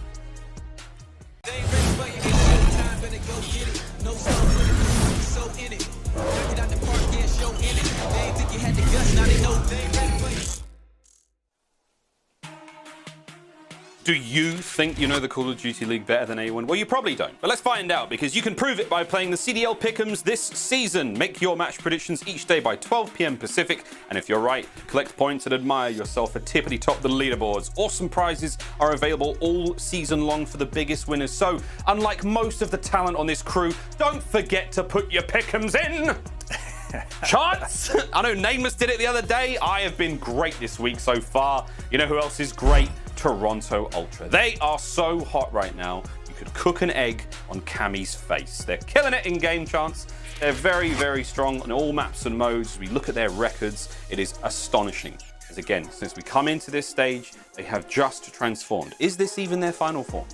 Do you think you know the Call of Duty League better than anyone? Well, you probably don't, but let's find out, because you can prove it by playing the CDL Pick'ems this season. Make your match predictions each day by 12 PM Pacific, and if you're right, collect points and admire yourself at tippity top the leaderboards. Awesome prizes are available all season long for the biggest winners, so unlike most of the talent on this crew, don't forget to put your Pick'ems in. Chance! I know Nameless did it the other day. I have been great this week so far. You know who else is great? Toronto Ultra. They are so hot right now, you could cook an egg on Cammy's face. They're killing it in game, Chance. They're very, very strong on all maps and modes. As we look at their records, it is astonishing. As again, since we come into this stage, they have just transformed. Is this even their final form?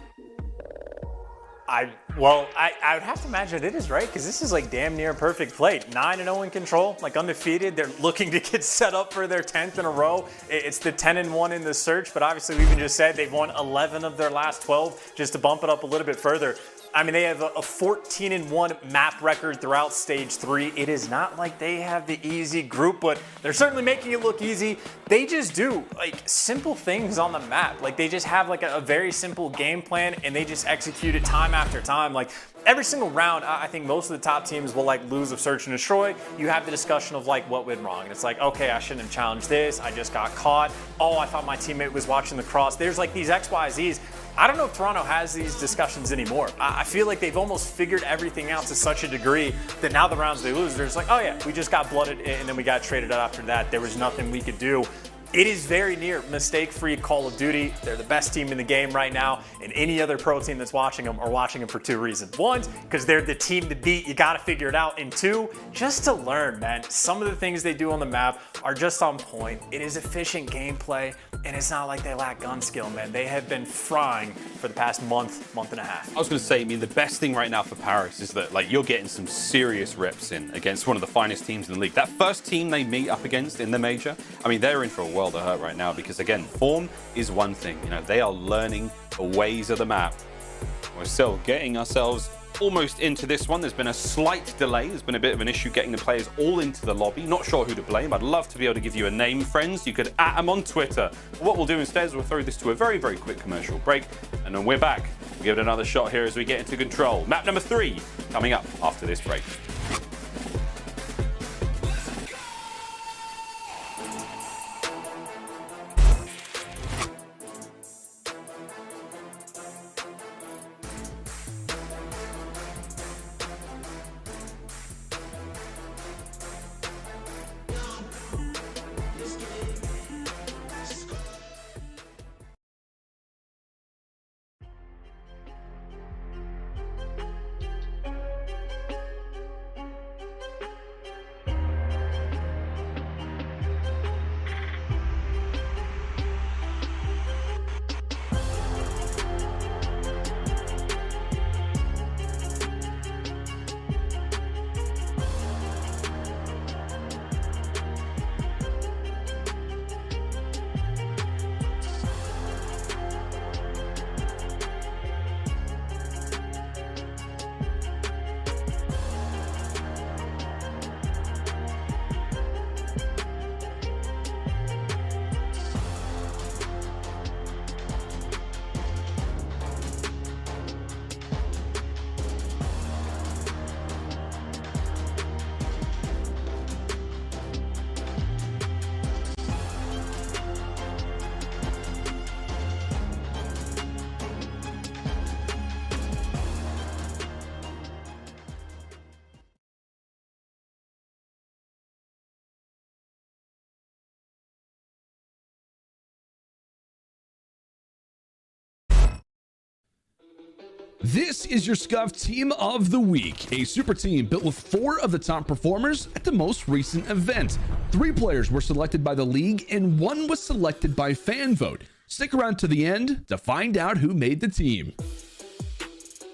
I would have to imagine it is, right? Because this is like damn near perfect play. 9-0 in control, like undefeated. They're looking to get set up for their 10th in a row. It's the 10-1 in the search, but obviously we even just said they've won 11 of their last 12 just to bump it up a little bit further. I mean, they have a 14-1 map record throughout stage 3. It is not like they have the easy group, but they're certainly making it look easy. They just do like simple things on the map. Like they just have like a very simple game plan and they just execute it time after time. Like every single round, I think most of the top teams will like lose of search and destroy. You have the discussion of like what went wrong. And it's like, okay, I shouldn't have challenged this. I just got caught. Oh, I thought my teammate was watching the cross. There's like these X, Y, Zs. I don't know if Toronto has these discussions anymore. I feel like they've almost figured everything out to such a degree that now the rounds they lose, they're just like, oh yeah, we just got blooded and then we got traded out after that. There was nothing we could do. It is very near mistake-free Call of Duty. They're the best team in the game right now, and any other pro team that's watching them are watching them for 2 reasons. 1, because they're the team to beat. You got to figure it out. And 2, just to learn, man. Some of the things they do on the map are just on point. It is efficient gameplay, and it's not like they lack gun skill, man. They have been frying for the past month and a half. I was going to say, I mean, the best thing right now for Paris is that like you're getting some serious reps in against one of the finest teams in the league. That first team they meet up against in the major, I mean, they're in for a world of hurt right now because again, form is one thing. You know, they are learning the ways of the map. We're still getting ourselves almost into this one. There's been a slight delay. There's been a bit of an issue getting the players all into the lobby. Not sure who to blame. I'd love to be able to give you a name, friends. You could @ them on Twitter. But what we'll do instead is we'll throw this to a very, very quick commercial break, and then we're back. We'll give it another shot here as we get into control. Map number 3 coming up after this break. This is your Scump Team of the Week, a super team built with 4 of the top performers at the most recent event. 3 players were selected by the league and 1 was selected by fan vote. Stick around to the end to find out who made the team.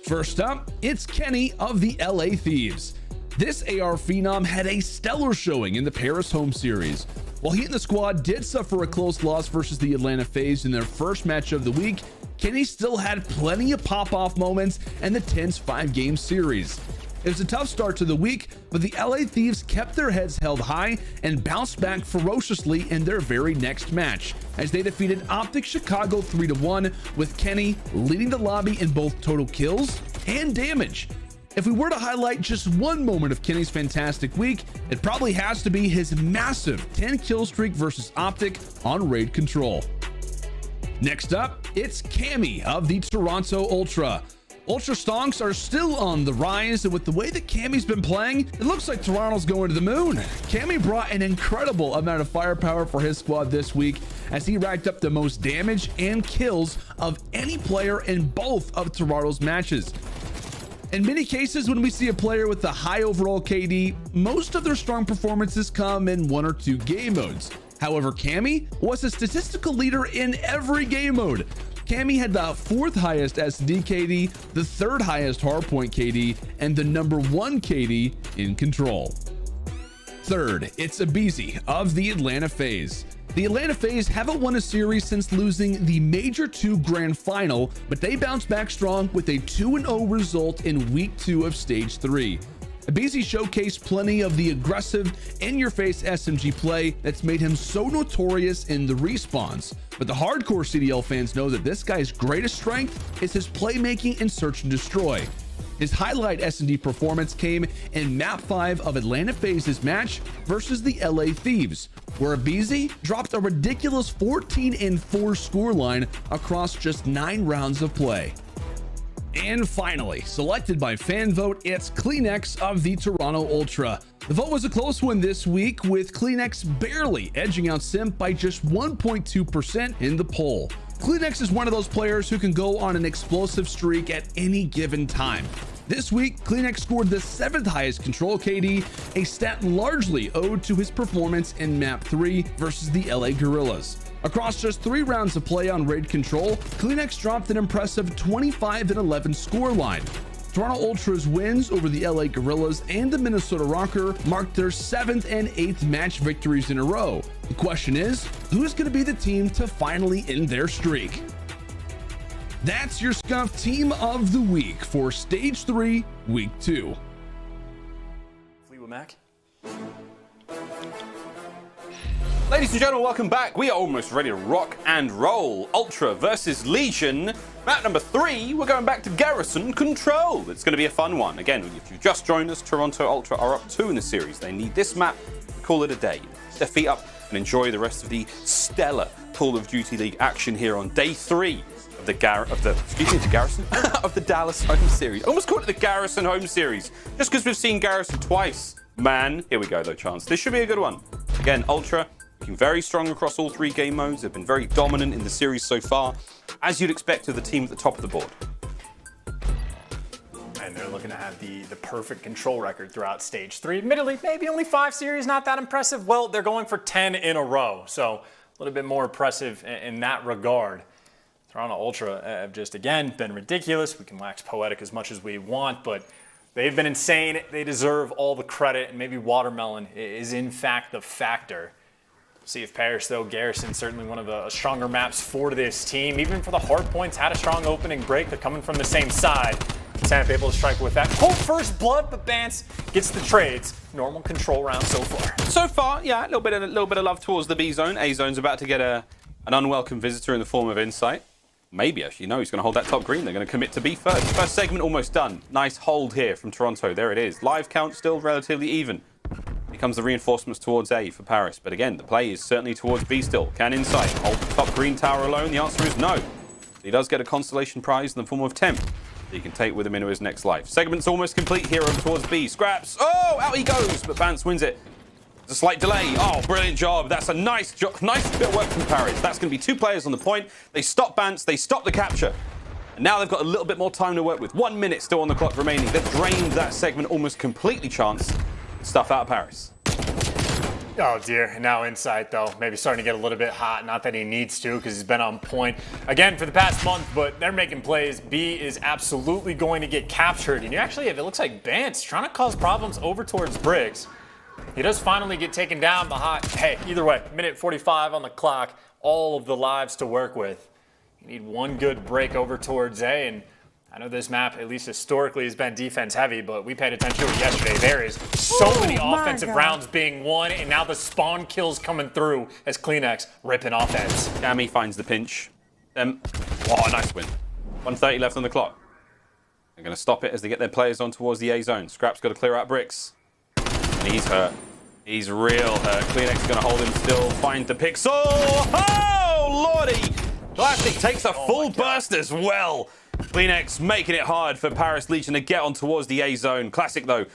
First up, it's Kenny of the LA Thieves. This AR phenom had a stellar showing in the Paris home series. While he and the squad did suffer a close loss versus the Atlanta FaZe in their first match of the week, Kenny still had plenty of pop-off moments in the tense 5-game series. It was a tough start to the week, but the LA Thieves kept their heads held high and bounced back ferociously in their very next match, as they defeated OpTic Chicago 3-1, with Kenny leading the lobby in both total kills and damage. If we were to highlight just one moment of Kenny's fantastic week, it probably has to be his massive 10-kill streak versus OpTic on Raid Control. Next up, it's Cammy of the Toronto Ultra. Ultra stonks are still on the rise, and with the way that Cammy's been playing, it looks like Toronto's going to the moon. Cammy brought an incredible amount of firepower for his squad this week, as he racked up the most damage and kills of any player in both of Toronto's matches. In many cases, when we see a player with a high overall KD, most of their strong performances come in 1 or 2 game modes. However, Cammy was a statistical leader in every game mode. Cammy had the 4th highest SD KD, the 3rd highest hardpoint KD, and the #1 KD in control. Third, it's aBeZy of the Atlanta FaZe. The Atlanta FaZe haven't won a series since losing the Major 2 Grand Final, but they bounced back strong with a 2-0 result in Week 2 of Stage 3. aBeZy showcased plenty of the aggressive, in-your-face SMG play that's made him so notorious in the respawns. But the hardcore CDL fans know that this guy's greatest strength is his playmaking and search and destroy. His highlight S&D performance came in Map 5 of Atlanta FaZe's match versus the LA Thieves, where aBeZy dropped a ridiculous 14-4 scoreline across just 9 rounds of play. And finally, selected by fan vote, it's CleanX of the Toronto Ultra. The vote was a close one this week, with CleanX barely edging out Simp by just 1.2% in the poll. CleanX is one of those players who can go on an explosive streak at any given time. This week, CleanX scored the 7th highest control KD, a stat largely owed to his performance in Map 3 versus the LA Guerrillas. Across just 3 rounds of play on raid control, CleanX dropped an impressive 25-11 scoreline. Toronto Ultra's wins over the LA Guerrillas and the Minnesota Røkkr marked their 7th and 8th match victories in a row. The question is, who's going to be the team to finally end their streak? That's your Scump Team of the Week for Stage 3, Week 2. Fleet with Mack. Ladies and gentlemen, welcome back. We are almost ready to rock and roll. Ultra versus Legion. Map number 3, we're going back to Garrison Control. It's going to be a fun one. Again, if you've just joined us, Toronto Ultra are up 2 in the series. They need this map to call it a day. Put their feet up and enjoy the rest of the stellar Call of Duty League action here on day 3 of the Garrison of the Dallas home series. Almost called it the Garrison home series, just because we've seen Garrison twice. Man, here we go though, chance. This should be a good one. Again, Ultra looking very strong across all 3 game modes. They've been very dominant in the series so far, as you'd expect of the team at the top of the board. And they're looking to have the perfect control record throughout Stage 3. Admittedly, maybe only 5 series, not that impressive. Well, they're going for 10 in a row, so a little bit more impressive in that regard. Toronto Ultra have just, again, been ridiculous. We can wax poetic as much as we want, but they've been insane. They deserve all the credit, and maybe Watermelon is in fact the factor. See if Paris, though, Garrison, certainly one of the stronger maps for this team. Even for the hard points, had a strong opening break. They're coming from the same side. Simp able to strike with that cold first blood, but Bance gets the trades. Normal control round so far. So far, yeah, a little bit of love towards the B zone. A zone's about to get an unwelcome visitor in the form of Insight. Maybe, actually, no, he's going to hold that top green. They're going to commit to B first. First segment almost done. Nice hold here from Toronto. There it is. Live count still relatively even. Here comes the reinforcements towards A for Paris. But again, the play is certainly towards B still. Can Insight hold the top green tower alone? The answer is no. He does get a constellation prize in the form of Temp that he can take with him into his next life. Segment's almost complete here over towards B. Scraps. Oh, out he goes, but Bance wins it. A slight delay. Oh, brilliant job. That's a nice job. Nice bit of work from Paris. That's going to be 2 players on the point. They stop Bance. They stop the capture. And now they've got a little bit more time to work with. 1 minute still on the clock remaining. They've drained that segment almost completely, chance. Stuff out of Paris. Oh dear, and now Insight though, maybe starting to get a little bit hot. Not that he needs to, because he's been on point again for the past month, but they're making plays. B is absolutely going to get captured. And you actually have, it looks like Bance trying to cause problems over towards Briggs. He does finally get taken down behind. Hey, either way, minute 45 on the clock, all of the lives to work with. You need one good break over towards A, and I know this map, at least historically, has been defense heavy, but we paid attention to it yesterday. There is so many offensive rounds being won, and now the spawn kills coming through as CleanX ripping off heads. Cammy finds the pinch. Oh, nice win. 1:30 left on the clock. They're going to stop it as they get their players on towards the A zone. Scrap's got to clear out bricks. And he's hurt. He's real hurt. CleanX is going to hold him still. Find the pixel. Oh, lordy! Plastic takes a full burst as well. CleanX making it hard for Paris Legion to get on towards the A zone. Classic though.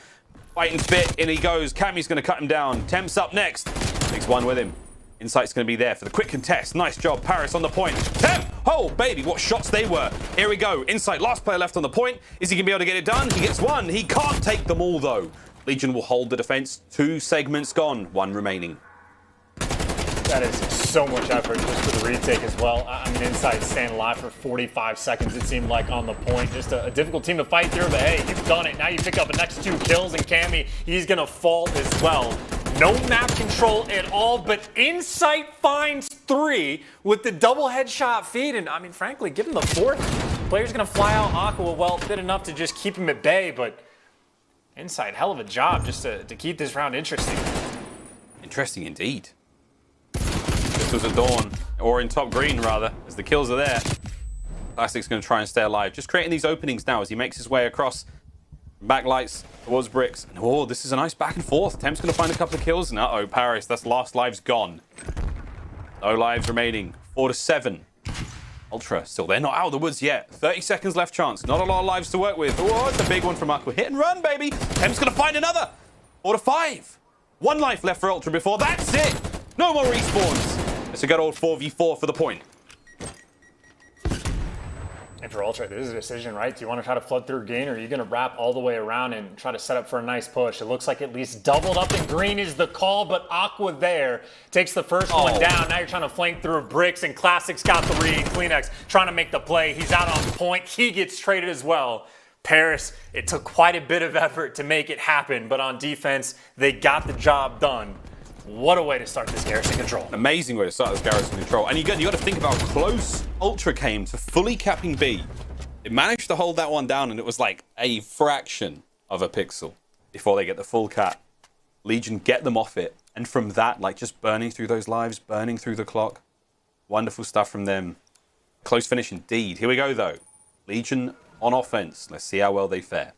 Fighting fit, in he goes. Cammy's going to cut him down. Temp's up next. Takes one with him. Insight's going to be there for the quick contest. Nice job. Paris on the point. Temp! Oh, baby, what shots they were. Here we go. Insight, last player left on the point. Is he going to be able to get it done? He gets one. He can't take them all though. Legion will hold the defense. 2 segments gone. 1 remaining. That is so much effort just for the retake as well. I mean, Inside staying alive for 45 seconds, it seemed like, on the point. Just a difficult team to fight through, but hey, you've done it. Now you pick up the next 2 kills, and Cammy, he's going to fall as well. No map control at all, but Insight finds 3 with the double headshot feed. And I mean, frankly, give him the 4th. Player's going to fly out Aqua. Well, did enough to just keep him at bay, but Insight, hell of a job just to keep this round interesting. Interesting indeed. This was a Dawn, or in top green rather, as the kills are there. Clasic's going to try and stay alive. Just creating these openings now as he makes his way across. Backlights towards bricks. And, oh, this is a nice back and forth. Temp's going to find a couple of kills. And uh-oh, Paris, that's last lives gone. No lives remaining. 4 to 7. Ultra still there, not out of the woods yet. 30 seconds left chance. Not a lot of lives to work with. Oh, it's a big one from Aqua. Hit and run, baby. Temp's going to find another. 4 to 5. 1 life left for Ultra before. That's it. No more respawns. It's a good old 4v4 for the point. And for Ultra, this is a decision, right? Do you want to try to flood through green, or are you going to wrap all the way around and try to set up for a nice push? It looks like at least doubled up in green is the call, but Aqua there takes the first one down. Now you're trying to flank through bricks, and Clasic's got the read. CleanX trying to make the play. He's out on point. He gets traded as well. Paris, it took quite a bit of effort to make it happen, but on defense, they got the job done. What a way to start this Garrison Control. Amazing way to start this Garrison Control. And you got to think about how close Ultra came to fully capping B. It managed to hold that one down, and it was like a fraction of a pixel before they get the full cap. Legion get them off it. And from that, like, just burning through those lives, burning through the clock. Wonderful stuff from them. Close finish indeed. Here we go, though. Legion on offense. Let's see how well they fare.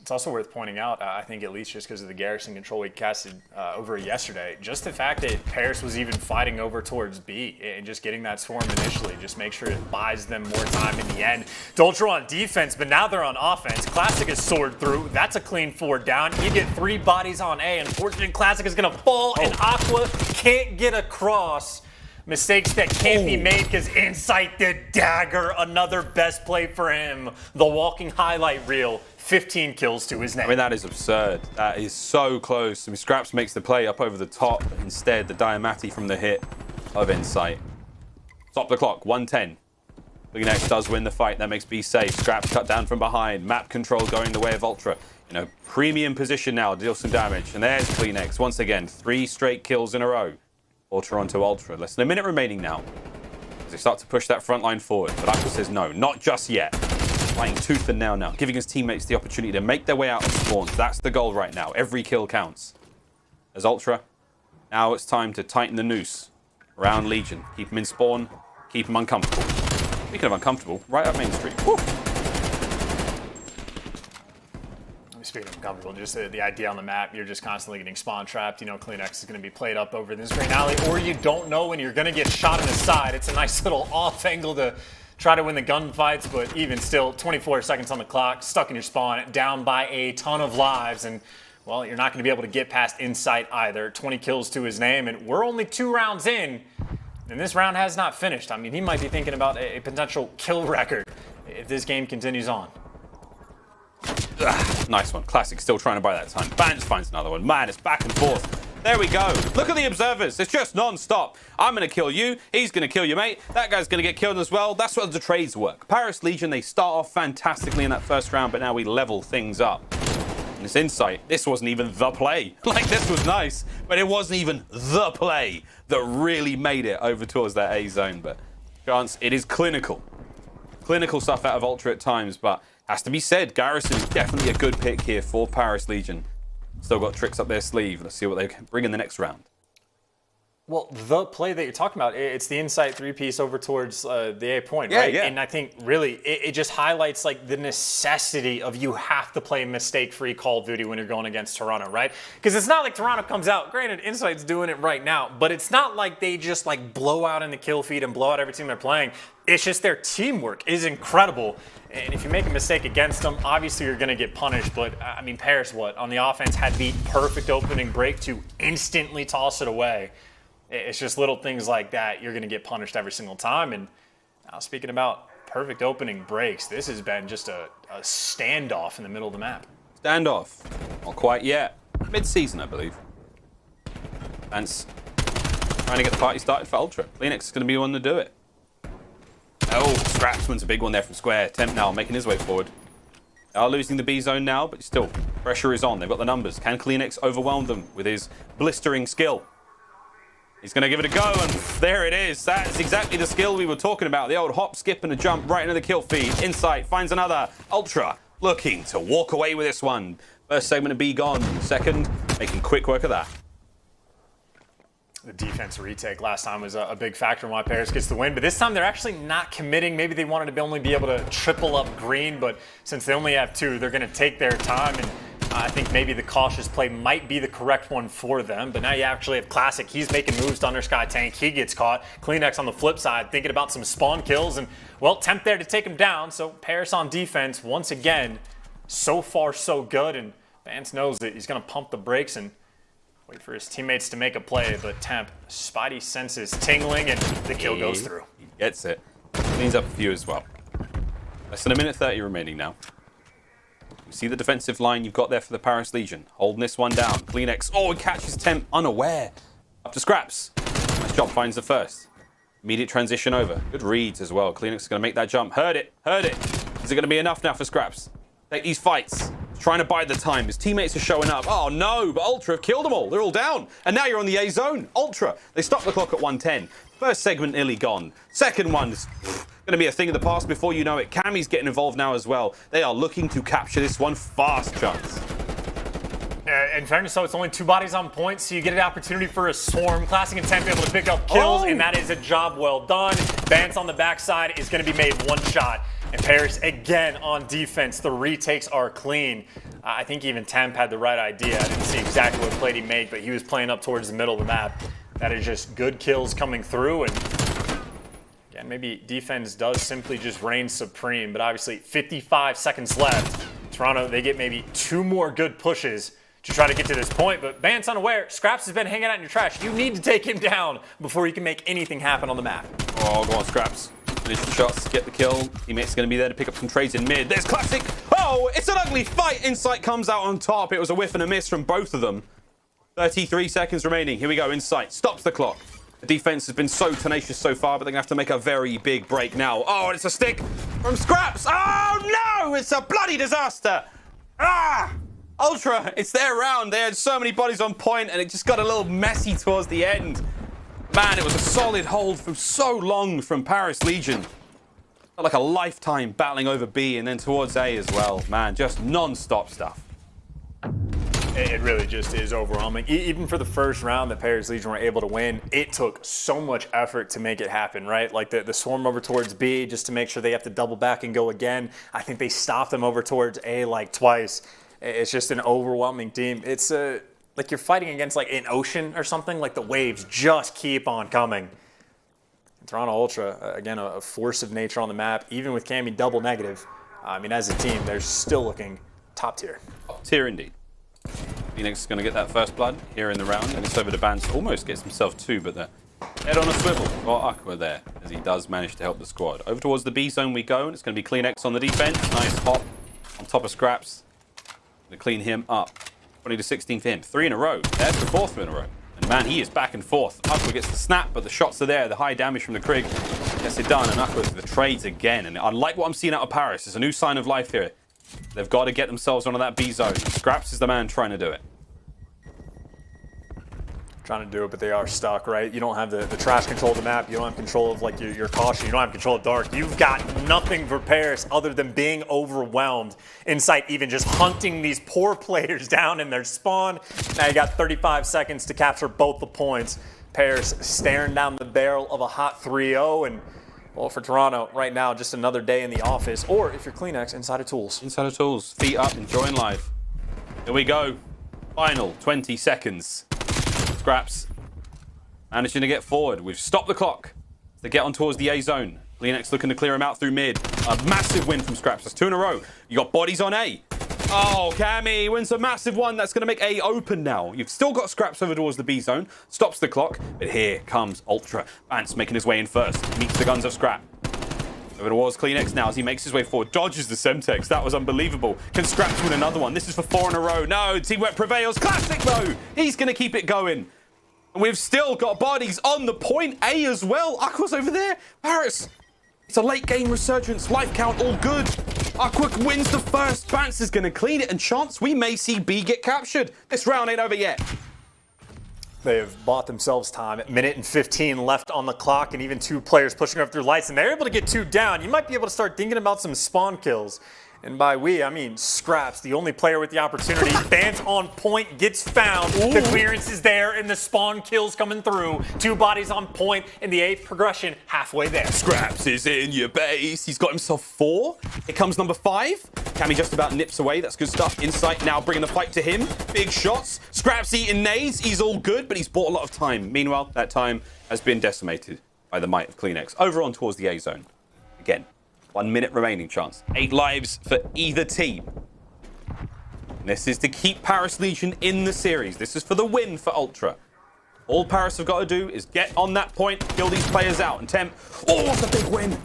It's also worth pointing out, I think, at least just because of the Garrison Control we casted over yesterday, just the fact that Paris was even fighting over towards B and just getting that swarm initially just make sure it buys them more time in the end. Ultra on defense, but now they're on offense. Classic is soared through. That's a clean 4 down. You get 3 bodies on A. Unfortunately, Classic is going to fall, and Aqua can't get across. Mistakes that can't be made because Insight the dagger, another best play for him. The walking highlight reel, 15 kills to his name. I mean, that is absurd. That is so close. I mean, Scraps makes the play up over the top. Instead, the Diamati from the hit of Insight. Stop the clock, 110. CleanX does win the fight. That makes B safe. Scraps cut down from behind. Map control going the way of Ultra. You know, premium position now, deal some damage. And there's CleanX once again. 3 straight kills in a row. Ultra onto Ultra. Less than a minute remaining now. As they start to push that front line forward. But Aqua says no, not just yet. Playing tooth and nail now. Giving his teammates the opportunity to make their way out of spawns. That's the goal right now. Every kill counts. As Ultra, now it's time to tighten the noose around Legion. Keep them in spawn. Keep them uncomfortable. Speaking of uncomfortable, right up Main Street. Woo. Speaking of uncomfortable, just the idea on the map, you're just constantly getting spawn trapped. You know, CleanX is going to be played up over this green alley, or you don't know when you're going to get shot in the side. It's a nice little off angle to try to win the gunfights, but even still, 24 seconds on the clock, stuck in your spawn, down by a ton of lives, and, well, you're not going to be able to get past Insight either. 20 kills to his name, and we're only 2 rounds in, and this round has not finished. I mean, he might be thinking about a potential kill record if this game continues on. Nice one. Classic still trying to buy that time. Bance finds another one. Man, it's back and forth. There we go. Look at the observers. It's just non-stop. I'm going to kill you. He's going to kill your mate. That guy's going to get killed as well. That's what the trades work. Paris Legion, they start off fantastically in that first round, but now we level things up. And this Insight, this wasn't even the play. Like, this was nice, but it wasn't even the play that really made it over towards that A zone. But chance, it is clinical. Clinical stuff out of Ultra at times, but has to be said, Garrison is definitely a good pick here for Paris Legion. Still got tricks up their sleeve. Let's see what they can bring in the next round. Well, the play that you're talking about, it's the Insight 3-piece over towards the A point, Yeah, right? yeah. And I think really it just highlights like the necessity of you have to play mistake-free Call of Duty when you're going against Toronto, right? Because it's not like Toronto comes out. Granted, Insight's doing it right now, but it's not like they just like blow out in the kill feed and blow out every team they're playing. It's just their teamwork is incredible. And if you make a mistake against them, obviously you're going to get punished. But, I mean, Paris, on the offense had the perfect opening break to instantly toss it away. It's just little things like that. You're going to get punished every single time. And now speaking about perfect opening breaks, this has been just a standoff in the middle of the map. Standoff. Not quite yet. Mid-season, I believe. Bance trying to get the party started for Ultra. Cleanix is going to be the one to do it. Oh, Scraps wins a big one there from Square. Temp now making his way forward. They are losing the B zone now, but still, pressure is on. They've got the numbers. Can Cleanix overwhelm them with his blistering skill? He's going to give it a go, and there it is. That is exactly the skill we were talking about. The old hop, skip, and a jump right into the kill feed. Insight finds another. Ultra looking to walk away with this one. First segment of B gone. Second, making quick work of that. The defense retake last time was a big factor in why Paris gets the win, but this time they're actually not committing. Maybe they wanted to only be able to triple up green, but since they only have 2, they're going to take their time, and I think maybe the cautious play might be the correct one for them. But now you actually have Classic. He's making moves to Undersky Tank. He gets caught. Cleanix on the flip side thinking about some spawn kills, and well, Temp there to take him down. So Paris on defense once again. So far so good, and Bance knows that he's going to pump the brakes and wait for his teammates to make a play, but Temp, Spidey senses tingling, and the kill goes through. He gets it. Cleans up a few as well. Less than a minute 30 remaining now. You see the defensive line you've got there for the Paris Legion. Holding this one down. Cleanix, oh, he catches Temp unaware. Up to Scraps. Nice job, finds the first. Immediate transition over. Good reads as well. Cleanix is going to make that jump. Heard it, heard it. Is it going to be enough now for Scraps? Take these fights. Trying to bide the time. His teammates are showing up. Oh no, but Ultra have killed them all. They're all down. And now you're on the A zone. Ultra, they stop the clock at 110. First segment nearly gone. Second one's going to be a thing of the past before you know it. Cammy's getting involved now as well. They are looking to capture this one fast, chance. In fairness, so it's only 2 bodies on point, so you get an opportunity for a swarm. Classic and Temp able to pick up kills, and that is a job well done. Bance on the backside is going to be made one shot. And Paris again on defense. The retakes are clean. I think even Temp had the right idea. I didn't see exactly what play he made, but he was playing up towards the middle of the map. That is just good kills coming through, and again, maybe defense does simply just reign supreme, but obviously 55 seconds left. Toronto, they get maybe 2 more good pushes to try to get to this point, but Bance unaware. Scraps has been hanging out in your trash. You need to take him down before you can make anything happen on the map. Oh, go on, Scraps. Finish the shots, get the kill. Teammates going to be there to pick up some trades in mid. There's Classic. Oh, it's an ugly fight. Insight comes out on top. It was a whiff and a miss from both of them. 33 seconds remaining. Here we go. Insight stops the clock. The defense has been so tenacious so far, but they're going to have to make a very big break now. Oh, and it's a stick from Scraps. Oh, no! It's a bloody disaster. Ah! Ultra, it's their round. They had so many bodies on point, and it just got a little messy towards the end. Man, it was a solid hold for so long from Paris Legion. Felt like a lifetime battling over B and then towards A as well. Man, just non-stop stuff. It really just is overwhelming. Even for the first round that Paris Legion were able to win, it took so much effort to make it happen, right? Like the swarm over towards B just to make sure they have to double back and go again. I think they stopped them over towards A like twice. It's just an overwhelming team. It's like you're fighting against like an ocean or something. Like the waves just keep on coming. Toronto Ultra, again, a force of nature on the map. Even with Cammy double negative, I mean, as a team, they're still looking top tier. Top tier indeed. Phoenix is going to get that first blood here in the round, and it's over to Bance. Almost gets himself 2, but the head on a swivel for Aqua there, as he does manage to help the squad. Over towards the B zone we go, and it's going to be Cleanix on the defense. Nice hop on top of Scraps. Going to clean him up. 20 to 16 for him. 3 in a row. There's the 4th in a row. And man, he is back and forth. Aqua gets the snap, but the shots are there. The high damage from the Krig gets it done, and Aqua with the trades again. And I like what I'm seeing out of Paris. There's a new sign of life here. They've got to get themselves onto that B zone. Scraps is the man trying to do it. Trying to do it, but they are stuck, right? You don't have the trash control of the map. You don't have control of like your caution. You don't have control of dark. You've got nothing for Paris other than being overwhelmed. Insight even just hunting these poor players down in their spawn. Now you got 35 seconds to capture both the points. Paris staring down the barrel of a hot 3-0, and well, for Toronto right now, just another day in the office. Or if you're Cleanix, inside of tools. Inside of tools, feet up, enjoying life. Here we go. Final 20 seconds. Scraps managing to get forward. We've stopped the clock to get on towards the A zone. Cleanix looking to clear him out through mid. A massive win from Scraps. That's 2 in a row. You got bodies on A. Oh, Cammy wins a massive one. That's going to make A open now. You've still got Scraps over towards the B zone. Stops the clock. But here comes Ultra. Bance making his way in first. Meets the guns of Scrap. Over towards Cleanix now as he makes his way forward. Dodges the Semtex. That was unbelievable. Can Scraps win another one? This is for 4 in a row. No, teamwork prevails. Classic though. He's going to keep it going. And we've still got bodies on the point A as well. Aqua's over there. Paris. It's a late game resurgence. Life count all good. Aqua wins the first. Bance is going to clean it. And chance we may see B get captured. This round ain't over yet. They have bought themselves time. At minute and 15 left on the clock, and even 2 players pushing up through lights, and they're able to get 2 down. You might be able to start thinking about some spawn kills. And by we, I mean Scraps, the only player with the opportunity. Bance on point, gets found. Ooh. The clearance is there, and the spawn kills coming through. 2 bodies on point, and the 8th progression halfway there. Scraps is in your base. He's got himself 4. Here comes number 5. Cammy just about nips away. That's good stuff. Insight now bringing the fight to him. Big shots. Scraps eating nades. He's all good, but he's bought a lot of time. Meanwhile, that time has been decimated by the might of CleanX. Over on towards the A zone. Again. 1 minute remaining chance. 8 lives for either team. And this is to keep Paris Legion in the series. This is for the win for Ultra. All Paris have got to do is get on that point, kill these players out, and Temp. Oh, what a big win!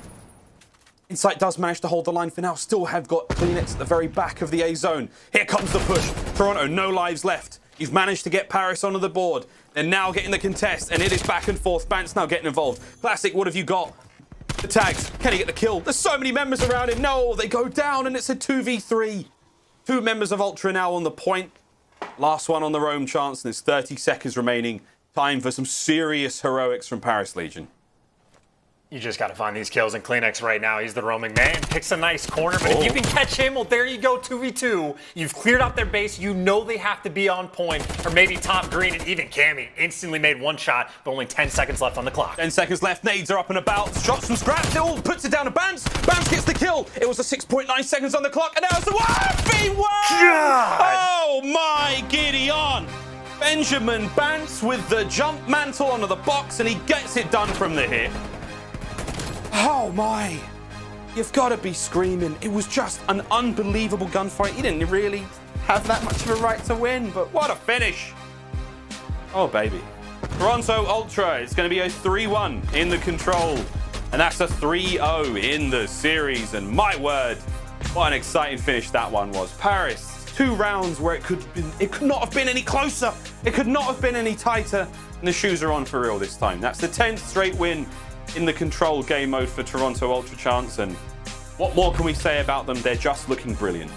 Insight does manage to hold the line for now. Still have got CleanX at the very back of the A zone. Here comes the push. Toronto, no lives left. You've managed to get Paris onto the board. They're now getting the contest, and it is back and forth. Bance now getting involved. Classic, what have you got? The tags. Can he get the kill? There's so many members around him. No, they go down, and it's a 2v3. 2 members of Ultra now on the point. Last one on the roam chance, and there's 30 seconds remaining. Time for some serious heroics from Paris Legion. You just got to find these kills, and CleanX right now, he's the roaming man. Picks a nice corner, but if you can catch him, well, there you go, 2v2. You've cleared out their base. You know they have to be on point, or maybe top green, and even Cammy instantly made 1 shot, but only 10 seconds left on the clock. 10 seconds left. Nades are up and about. Shots from Scraps. Still puts it down to Bance. Bance gets the kill. It was a 6.9 seconds on the clock, and now it's the 1v1! Oh, my Gideon! Benjamin Bance with the jump mantle onto the box, and he gets it done from the hit. Oh my, you've got to be screaming. It was just an unbelievable gunfight. He didn't really have that much of a right to win, but what a finish. Oh, baby. Toronto Ultra, it's going to be a 3-1 in the control, and that's a 3-0 in the series. And my word, what an exciting finish that one was. Paris, 2 rounds where it could not have been any closer. It could not have been any tighter, and the shoes are on for real this time. That's the 10th straight win in the control game mode for Toronto Ultra Chance, and what more can we say about them? They're just looking brilliant.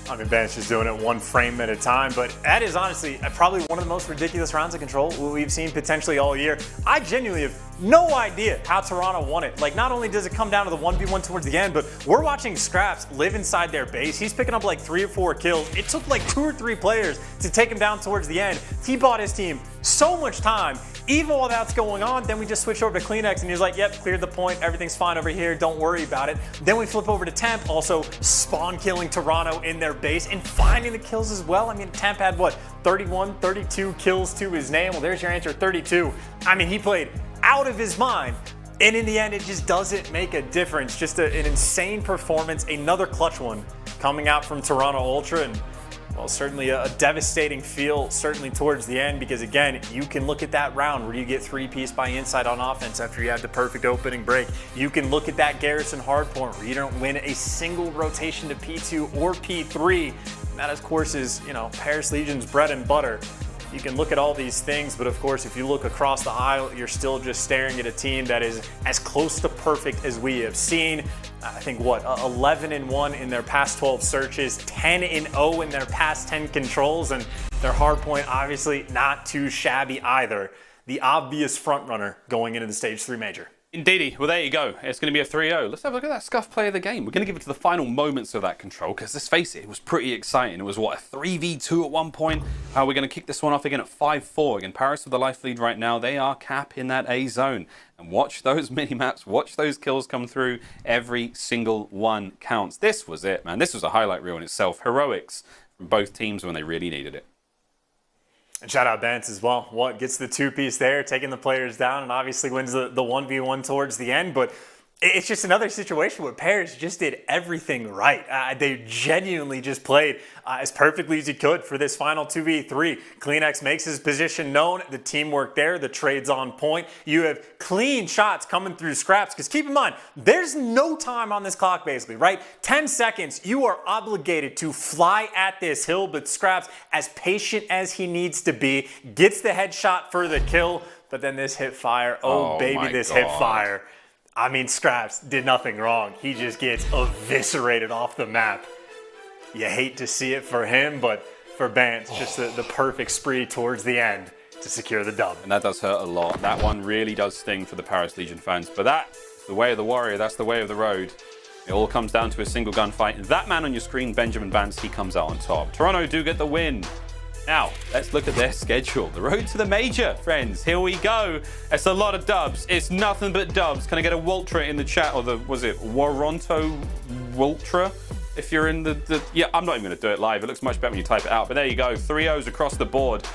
I mean, Bance is doing it 1 frame at a time, but that is honestly probably one of the most ridiculous rounds of control we've seen potentially all year. I genuinely have no idea how Toronto won it. Like, not only does it come down to the 1v1 towards the end, but we're watching Scraps live inside their base. He's picking up like 3 or 4 kills. It took like 2 or 3 players to take him down towards the end. He bought his team so much time. Even while that's going on, then we just switch over to CleanX, and he's like, yep, cleared the point, everything's fine over here, don't worry about it. Then we flip over to Temp, also spawn killing Toronto in their base and finding the kills as well. I mean, Temp had what, 31, 32 kills to his name? Well, there's your answer, 32. I mean, he played out of his mind. And in the end, it just doesn't make a difference. Just an insane performance, another clutch one coming out from Toronto Ultra. And well, certainly a devastating feel, certainly towards the end, because again, you can look at that round where you get 3-piece by Insight on offense after you had the perfect opening break. You can look at that Garrison hardpoint where you don't win a single rotation to P2 or P3. And that, of course, is, you know, Paris Legion's bread and butter. You can look at all these things, but of course, if you look across the aisle, you're still just staring at a team that is as close to perfect as we have seen. I think, what, 11-1 in their past 12 searches, 10-0 in their past 10 controls, and their hardpoint obviously not too shabby either. The obvious frontrunner going into the Stage 3 Major. Indeedy. Well, there you go. It's going to be a 3-0. Let's have a look at that Scuff play of the game. We're going to give it to the final moments of that control, because let's face it, it was pretty exciting. It was, what, a 3v2 at one point? We're going to kick this one off again at 5-4. Again, Paris with the life lead right now. They are cap in that A zone. And watch those mini-maps. Watch those kills come through. Every single one counts. This was it, man. This was a highlight reel in itself. Heroics from both teams when they really needed it. And shout out Bance as well. What gets the 2-piece there, taking the players down, and obviously wins the 1v1 towards the end. But It's just another situation where Paris just did everything right. They genuinely just played as perfectly as he could for this final 2v3. CleanX makes his position known. The teamwork there, the trade's on point. You have clean shots coming through scraps, because keep in mind, there's no time on this clock basically, right? 10 seconds, you are obligated to fly at this hill, but Scraps, as patient as he needs to be, gets the headshot for the kill, but then this hip fire, oh baby, this hip fire. I mean, Scraps did nothing wrong. He just gets eviscerated off the map. You hate to see it for him, but for Bance, just the perfect spree towards the end to secure the dub. And that does hurt a lot. That one really does sting for the Paris Legion fans. But that's the way of the warrior. That's the way of the road. It all comes down to a single gunfight. And that man on your screen, Benjamin Bance, he comes out on top. Toronto do get the win. Now, let's look at their schedule. The road to the major, friends. Here we go. It's a lot of dubs. It's nothing but dubs. Can I get a Waltra in the chat? Or was it Waronto Waltra? If you're in yeah, I'm not even going to do it live. It looks much better when you type it out. But there you go. 3-0s across the board.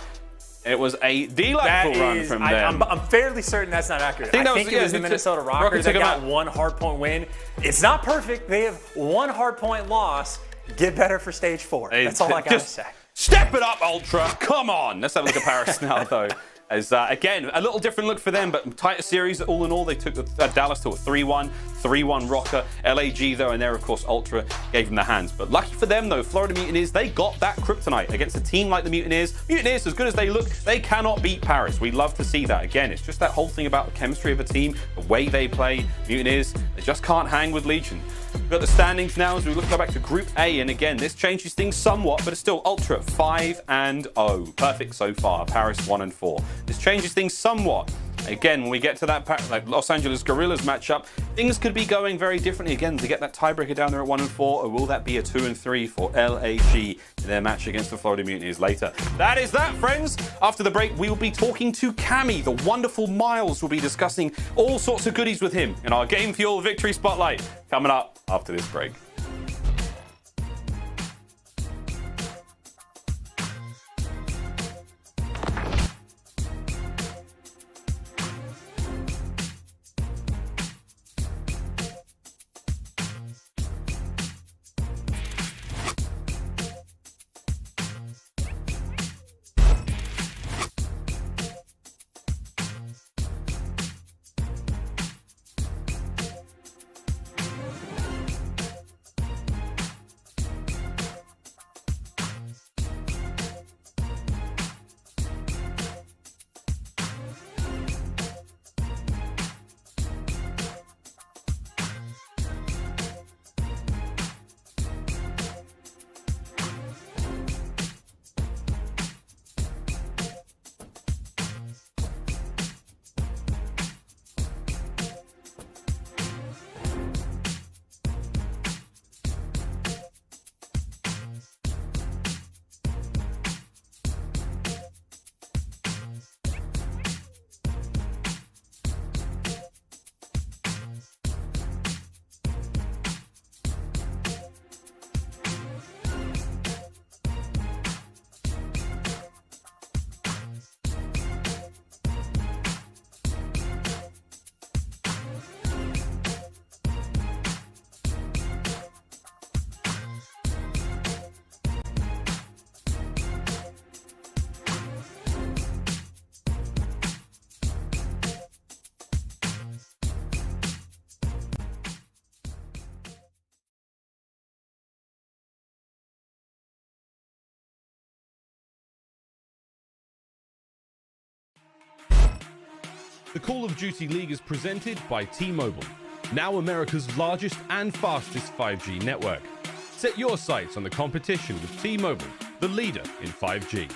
It was a delightful run from them. I'm fairly certain that's not accurate. I think it was the Minnesota Røkkr that got one hardpoint win. It's not perfect. They have one hardpoint loss. Get better for stage 4. That's all I got to say. Step it up, Ultra. Come on. Let's have a look at Paris now, though. As again, a little different look for them, but tighter series all in all. They took Dallas to a 3-1, 3-1 Røkkr. LAG, though, and there, of course, Ultra gave them the hands. But lucky for them, though, Florida Mutineers, they got that kryptonite against a team like the Mutineers. Mutineers, as good as they look, they cannot beat Paris. We love to see that. Again, it's just that whole thing about the chemistry of a team, the way they play. Mutineers, they just can't hang with Legion. We've got the standings now as we go back to Group A, and again, this changes things somewhat, but it's still Ultra 5-0. Perfect so far. Paris 1-4. This changes things somewhat. Again, when we get to that Los Angeles Guerrillas matchup, things could be going very differently. Again, to get that tiebreaker down there at 1-4, or will that be a 2-3 for LAG in their match against the Florida Mutineers later? That is that, friends. After the break, we will be talking to Cammy. The wonderful Miles will be discussing all sorts of goodies with him in our Game Fuel Victory Spotlight. Coming up after this break. The Call of Duty League is presented by T-Mobile, now America's largest and fastest 5G network. Set your sights on the competition with T-Mobile, the leader in 5G.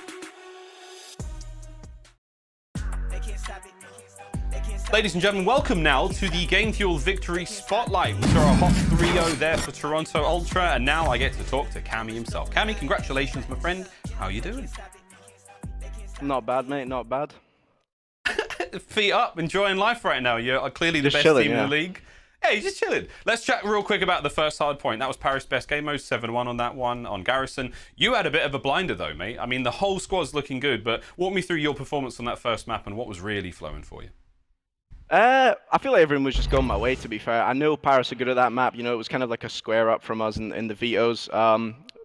Ladies and gentlemen, welcome now to the Game Fuel Victory Spotlight. We saw a hot 3-0 there for Toronto Ultra, and now I get to talk to Cammy himself. Cammy, congratulations, my friend. How are you doing? Not bad, mate, not bad. Feet up, enjoying life right now. You're clearly the best team in the league. Hey, just chilling. Let's chat real quick about the first hard point. That was Paris' best game mode, 7-1 on that one, on Garrison. You had a bit of a blinder though, mate. I mean, the whole squad's looking good, but walk me through your performance on that first map and what was really flowing for you. I feel like everyone was just going my way, to be fair. I know Paris are good at that map. You know, it was kind of like a square up from us in the vetoes.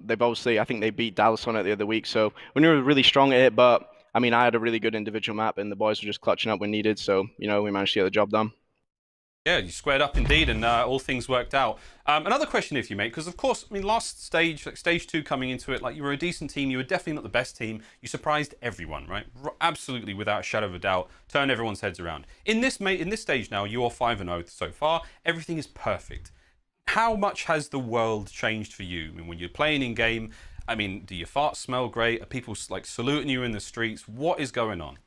They've obviously, I think they beat Dallas on it the other week, so we were really strong at it, but I mean, I had a really good individual map and the boys were just clutching up when needed, so, you know, we managed to get the job done. Yeah, you squared up indeed, and all things worked out. Another question, if you may, because of course, I mean, last stage, like stage 2 coming into it, like you were a decent team. You were definitely not the best team. You surprised everyone, right? Absolutely, without a shadow of a doubt, turned everyone's heads around. In this stage now, you are 5-0 so far. Everything is perfect. How much has the world changed for you? I mean, when you're playing in game, I mean, do your farts smell great? Are people like saluting you in the streets? What is going on?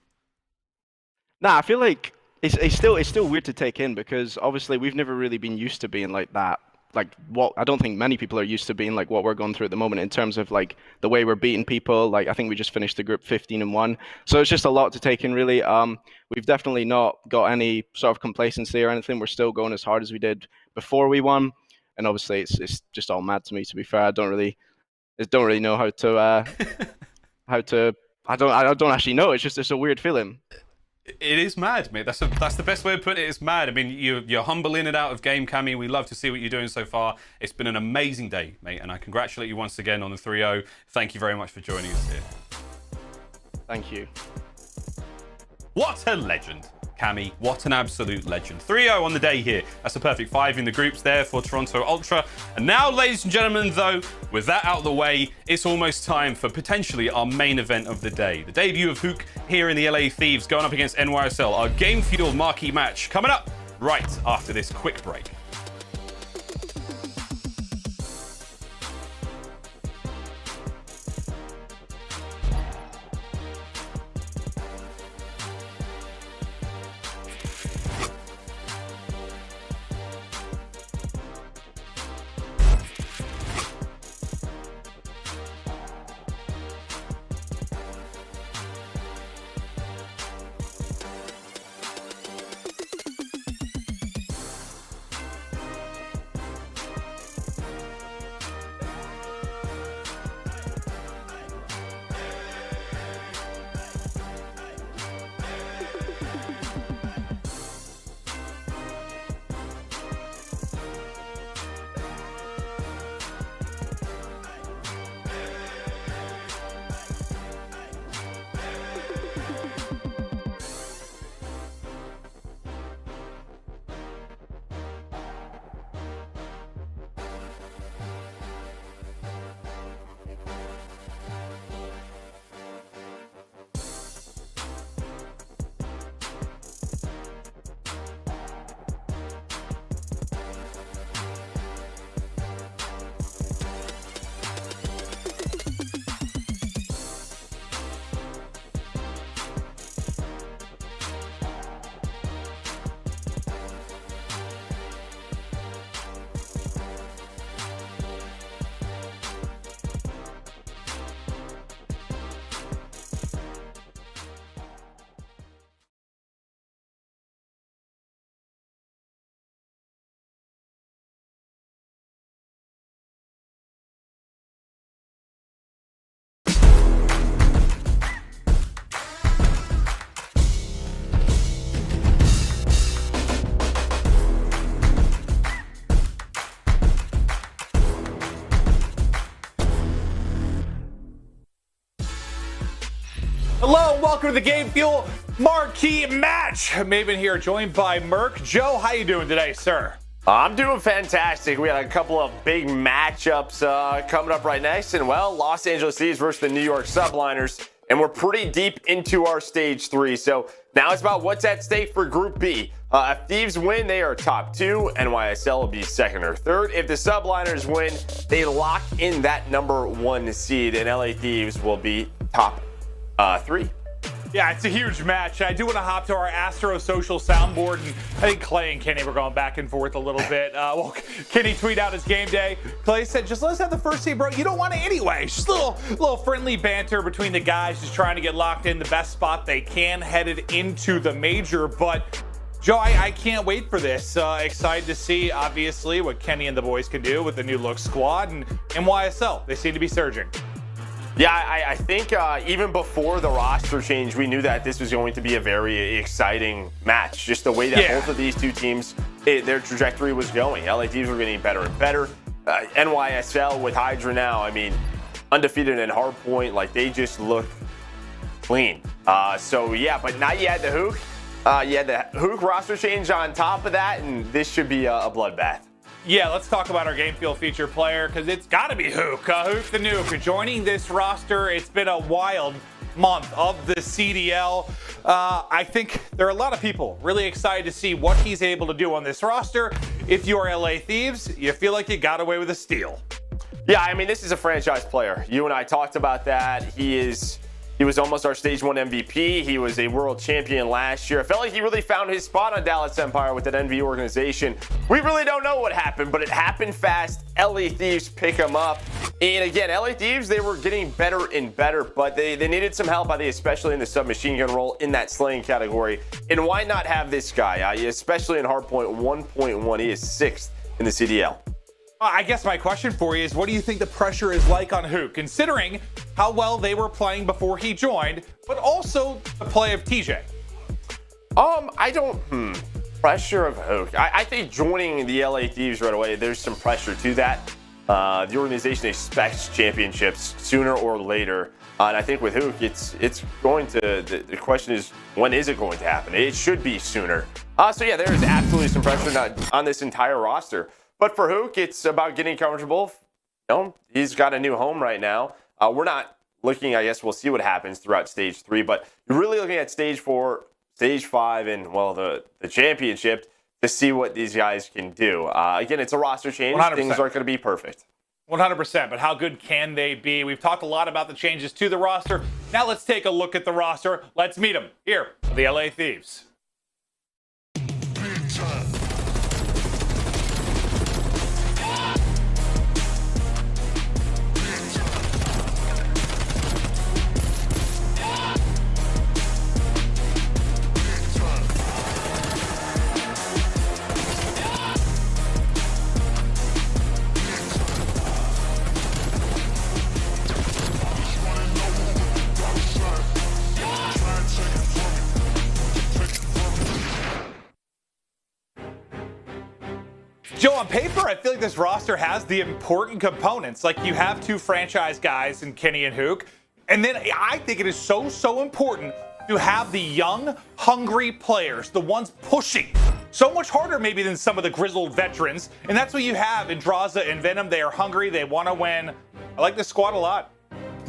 Nah, I feel like it's still weird to take in because obviously we've never really been used to being like that. Like what I don't think many people are used to being like what we're going through at the moment in terms of like the way we're beating people. Like I think we just finished the group 15-1, so it's just a lot to take in really. We've definitely not got any sort of complacency or anything. We're still going as hard as we did before we won, and obviously it's just all mad to me. To be fair, I don't really know how to I don't actually know. It's just a weird feeling. It is mad, mate. That's the best way of putting it. It's mad. I mean, you're humble in and out of game, Cammy. We love to see what you're doing so far. It's been an amazing day, mate, and I congratulate you once again on the 3-0. Thank you very much for joining us here. Thank you. What a legend, Cammy. What an absolute legend. 3-0 on the day here. That's a perfect 5 in the groups there for Toronto Ultra. And now, ladies and gentlemen, though, with that out of the way, it's almost time for potentially our main event of the day. The debut of HyDra here in the LA Thieves going up against NYSL. Our game fuel marquee match coming up right after this quick break. Hello and welcome to the Game Fuel Marquee Match. Maven here, joined by Merc. Joe, how you doing today, sir? I'm doing fantastic. We got a couple of big matchups coming up right next. And, well, Los Angeles Thieves versus the New York Subliners. And we're pretty deep into our Stage 3. So now it's about what's at stake for Group B. If Thieves win, they are top 2. NYSL will be 2nd or 3rd. If the Subliners win, they lock in that number 1 seed. And LA Thieves will be top 3. Yeah, it's a huge match. I do want to hop to our Astro social soundboard, and I think Clay and Kenny were going back and forth a little bit. Well, Kenny tweeted out his game day. Clay said, just let us have the first seed, bro. You don't want it anyway. Just a little friendly banter between the guys, just trying to get locked in the best spot they can headed into the major. But Joe, I can't wait for this. Excited to see, obviously, what Kenny and the boys can do with the new look squad and NYSL. They seem to be surging. Yeah, I think even before the roster change, we knew that this was going to be a very exciting match. Just the way that both of these two teams, their trajectory was going. LA Thieves were getting better and better. NYSL with HyDra now, I mean, undefeated in hardpoint, like they just look clean. So yeah, but now you had the Hook. You had the Hook roster change on top of that, and this should be a bloodbath. Yeah, let's talk about our game feel feature player, because it's got to be Hook. Hook the Nuke joining this roster. It's been a wild month of the CDL. I think there are a lot of people really excited to see what he's able to do on this roster. If you are LA Thieves, you feel like you got away with a steal. Yeah, I mean, this is a franchise player. You and I talked about that. He was almost our Stage 1 MVP. He was a world champion last year. I felt like he really found his spot on Dallas Empire with that NV organization. We really don't know what happened, but it happened fast. LA Thieves pick him up. And again, LA Thieves, they were getting better and better, but they needed some help, I think, especially in the submachine gun role in that slaying category. And why not have this guy, especially in hardpoint 1.1? He is 6th in the CDL. I guess my question for you is, what do you think the pressure is like on Hook, considering how well they were playing before he joined, but also the play of TJ? Pressure of Hook. I think joining the LA Thieves right away, there's some pressure to that. The organization expects championships sooner or later. And I think with Hook, it's going to, the question is, when is it going to happen? It should be sooner. So yeah, there's absolutely some pressure on this entire roster. But for Hook, it's about getting comfortable. You know, he's got a new home right now. We're not looking, I guess we'll see what happens throughout Stage 3, but you're really looking at Stage 4, Stage 5, and, well, the championship to see what these guys can do. Again, it's a roster change. 100%. Things aren't going to be perfect. 100%, but how good can they be? We've talked a lot about the changes to the roster. Now let's take a look at the roster. Let's meet them here, the LA Thieves. Joe, on paper, I feel like this roster has the important components. Like, you have two franchise guys in Kenny and Hook. And then I think it is so important to have the young, hungry players, the ones pushing so much harder maybe than some of the grizzled veterans. And that's what you have in Drazah and Venom. They are hungry. They want to win. I like this squad a lot.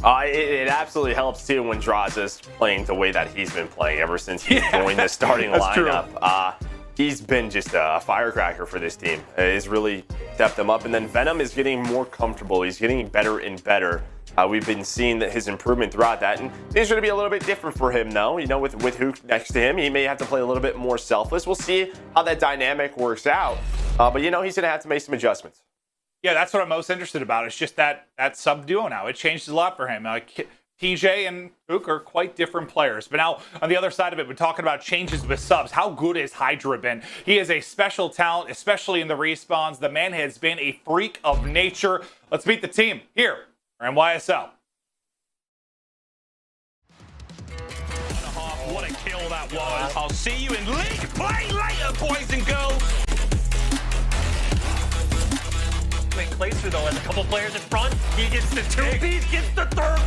It absolutely helps, too, when Drazah's playing the way that he's been playing ever since he joined the starting lineup. He's been just a firecracker for this team. He's really stepped them up. And then Venom is getting more comfortable. He's getting better and better. We've been seeing that his improvement throughout that. And things are going to be a little bit different for him, though. You know, with Hook next to him, he may have to play a little bit more selfless. We'll see how that dynamic works out. But, you know, he's going to have to make some adjustments. Yeah, that's what I'm most interested about. It's just that sub duo now. It changed a lot for him. TJ and Hook are quite different players. But now, on the other side of it, we're talking about changes with subs. How good has HyDra been? He is a special talent, especially in the respawns. The man has been a freak of nature. Let's meet the team here for NYSL. What a kill that was. I'll see you in league play later, boys and girls. Clayster, though, has a couple players in front. He gets the 2-piece, gets the third.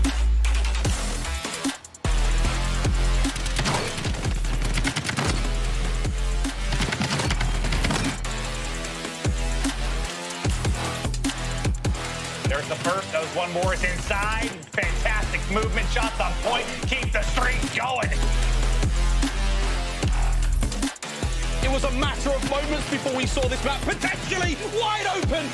There's the first. Those one more is inside. Fantastic movement. Shots on point. Keep the streak going. It was a matter of moments before we saw this map potentially wide open.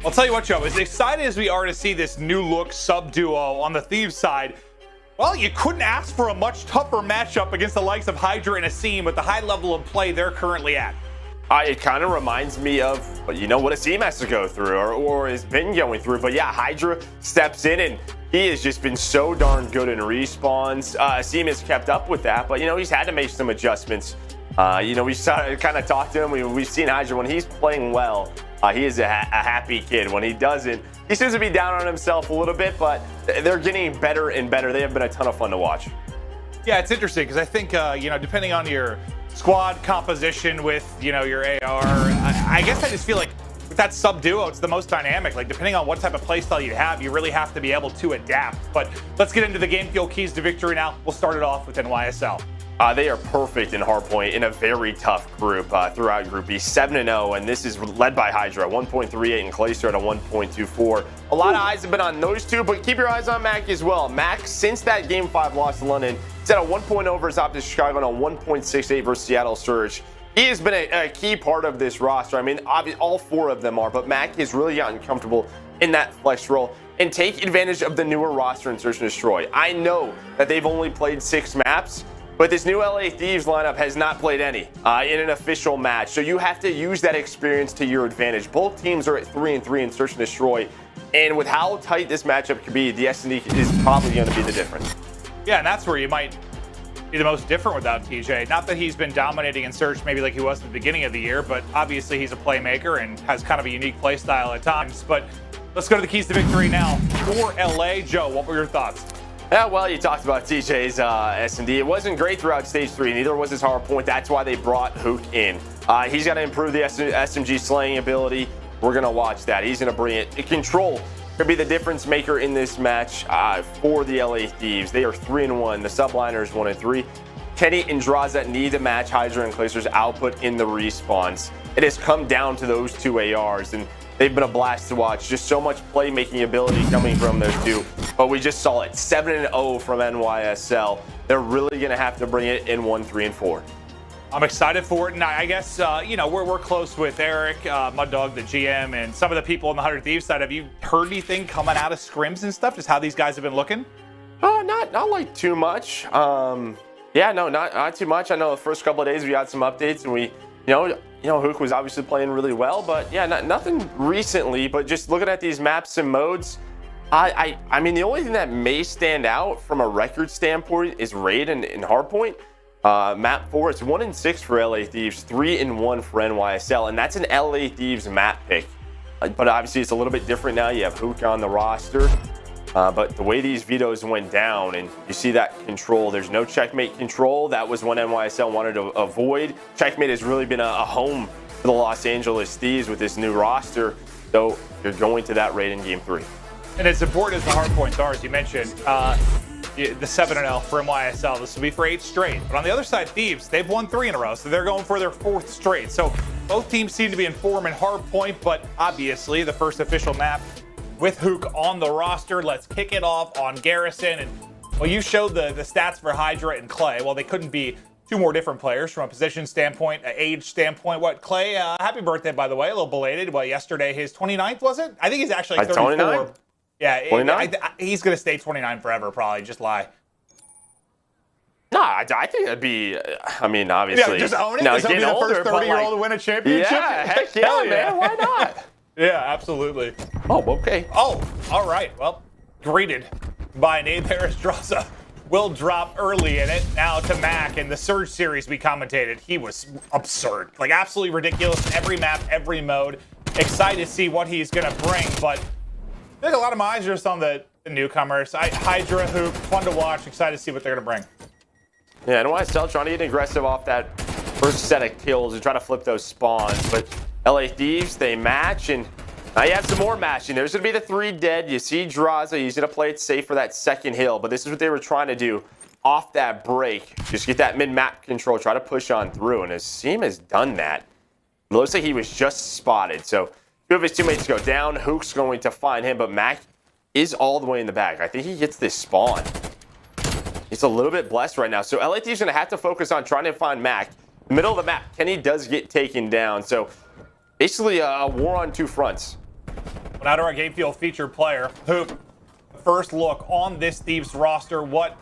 I'll tell you what, Joe, as excited as we are to see this new look sub duo on the Thieves side, well, you couldn't ask for a much tougher matchup against the likes of HyDra and Asim with the high level of play they're currently at. It kind of reminds me of, you know, what Asim has to go through or has been going through. But yeah, HyDra steps in and he has just been so darn good in respawns. Asim has kept up with that, but, you know, he's had to make some adjustments. You know, we kind of talked to him. We've seen HyDra when he's playing well. He is a happy kid. When he doesn't, he seems to be down on himself a little bit, but they're getting better and better. They have been a ton of fun to watch. Yeah, it's interesting because I think, you know, depending on your squad composition with, you know, your AR, I guess I just feel like with that sub duo, it's the most dynamic. Like, depending on what type of playstyle you have, you really have to be able to adapt. But let's get into the game fuel keys to victory now. We'll start it off with NYSL. They are perfect in hardpoint in a very tough group throughout Group B, 7-0, and this is led by HyDra, 1.38, and Clayster at a 1.24. A lot of eyes have been on those two, but keep your eyes on Mack as well. Mack, since that Game 5 loss to London, is at a 1.0 versus OpTic Chicago and a 1.68 versus Seattle Surge. He has been a key part of this roster. I mean, obviously, all four of them are, but Mack has really gotten comfortable in that flex role and take advantage of the newer roster in Search and Destroy. I know that they've only played 6 maps, but this new LA Thieves lineup has not played any in an official match. So you have to use that experience to your advantage. Both teams are at 3-3 in Search and Destroy. And with how tight this matchup could be, the S&D is probably going to be the difference. Yeah, and that's where you might be the most different without TJ. Not that he's been dominating in Search maybe like he was at the beginning of the year, but obviously he's a playmaker and has kind of a unique play style at times. But let's go to the keys to victory now. For LA, Joe, what were your thoughts? Yeah, well, you talked about TJ's S&D. It wasn't great throughout Stage 3, neither was his hard point. That's why they brought Røkkr in. He's got to improve the SMG slaying ability. We're going to watch that. He's going to bring it. Control could be the difference maker in this match for the LA Thieves. They are 3-1. The Subliners 1-3. Kenny and Drazah need to match HyDra and Clayster's output in the respawns. It has come down to those two ARs, and they've been a blast to watch. Just so much playmaking ability coming from those two. But we just saw it, 7-0 from NYSL. They're really going to have to bring it in 1, 3, and 4. I'm excited for it, and I guess, you know, we're close with Eric, Mud Dog, the GM, and some of the people on the 100 Thieves side. Have you heard anything coming out of scrims and stuff, just how these guys have been looking? Oh, not like too much. Yeah, no, not too much. I know the first couple of days we got some updates, and we, you know, Røkkr was obviously playing really well, but yeah, nothing recently. But just looking at these maps and modes, I mean, the only thing that may stand out from a record standpoint is raid and hardpoint. Map 4, it's 1-6 for LA Thieves, 3-1 for NYSL, and that's an LA Thieves map pick. But obviously, it's a little bit different now. You have Røkkr on the roster. But the way these vetoes went down, and you see that control, there's no checkmate control. That was one NYSL wanted to avoid. Checkmate has really been a home for the Los Angeles Thieves with this new roster. So you're going to that raid in Game 3. And as important as the hard points are, as you mentioned, the 7-0 for NYSL, this will be for 8 straight. But on the other side, Thieves, they've won 3 in a row, so they're going for their 4th straight. So both teams seem to be in form in hard point, but obviously the first official map with Røkkr on the roster. Let's kick it off on Garrison. And well, you showed the stats for HyDra and Clay. Well, they couldn't be two more different players from a position standpoint, an age standpoint. What, Clay, happy birthday, by the way, a little belated. Well, yesterday, his 29th, was it? I think he's actually like 34. 29? Yeah, 29? He's going to stay 29 forever, probably. Just lie. No, I think that'd be, I mean, obviously. Yeah, just own it. No, He'll be the first 30-year-old to win a championship. Yeah, heck yeah, man. Why not? Yeah, absolutely. Oh, okay. Oh, all right. Well, greeted by an aBeZy Drazah. Will drop early in it. Now to Mack. In the Surge series we commentated, he was absurd. Like, absolutely ridiculous. Every map, every mode. Excited to see what he's going to bring, but I think a lot of my eyes are just on the newcomers. HyDra, Røkkr, fun to watch. Excited to see what they're going to bring. Yeah, and NYSL trying to get aggressive off that first set of kills and try to flip those spawns. But LA Thieves, they match, and now you have some more matching. There's going to be the 3 dead. You see Drazah. He's going to play it safe for that second hill. But this is what they were trying to do off that break. Just get that mid-map control. Try to push on through. And Asim has done that. It looks like he was just spotted. So 2 of his teammates go down. Røkkr's going to find him. But Mack is all the way in the back. I think he gets this spawn. He's a little bit blessed right now. So LA Thieves going to have to focus on trying to find Mack. The middle of the map, Kenny does get taken down. So basically a war on 2 fronts. Well, now to our game field featured player, Røkkr. First look on this Thieves roster. What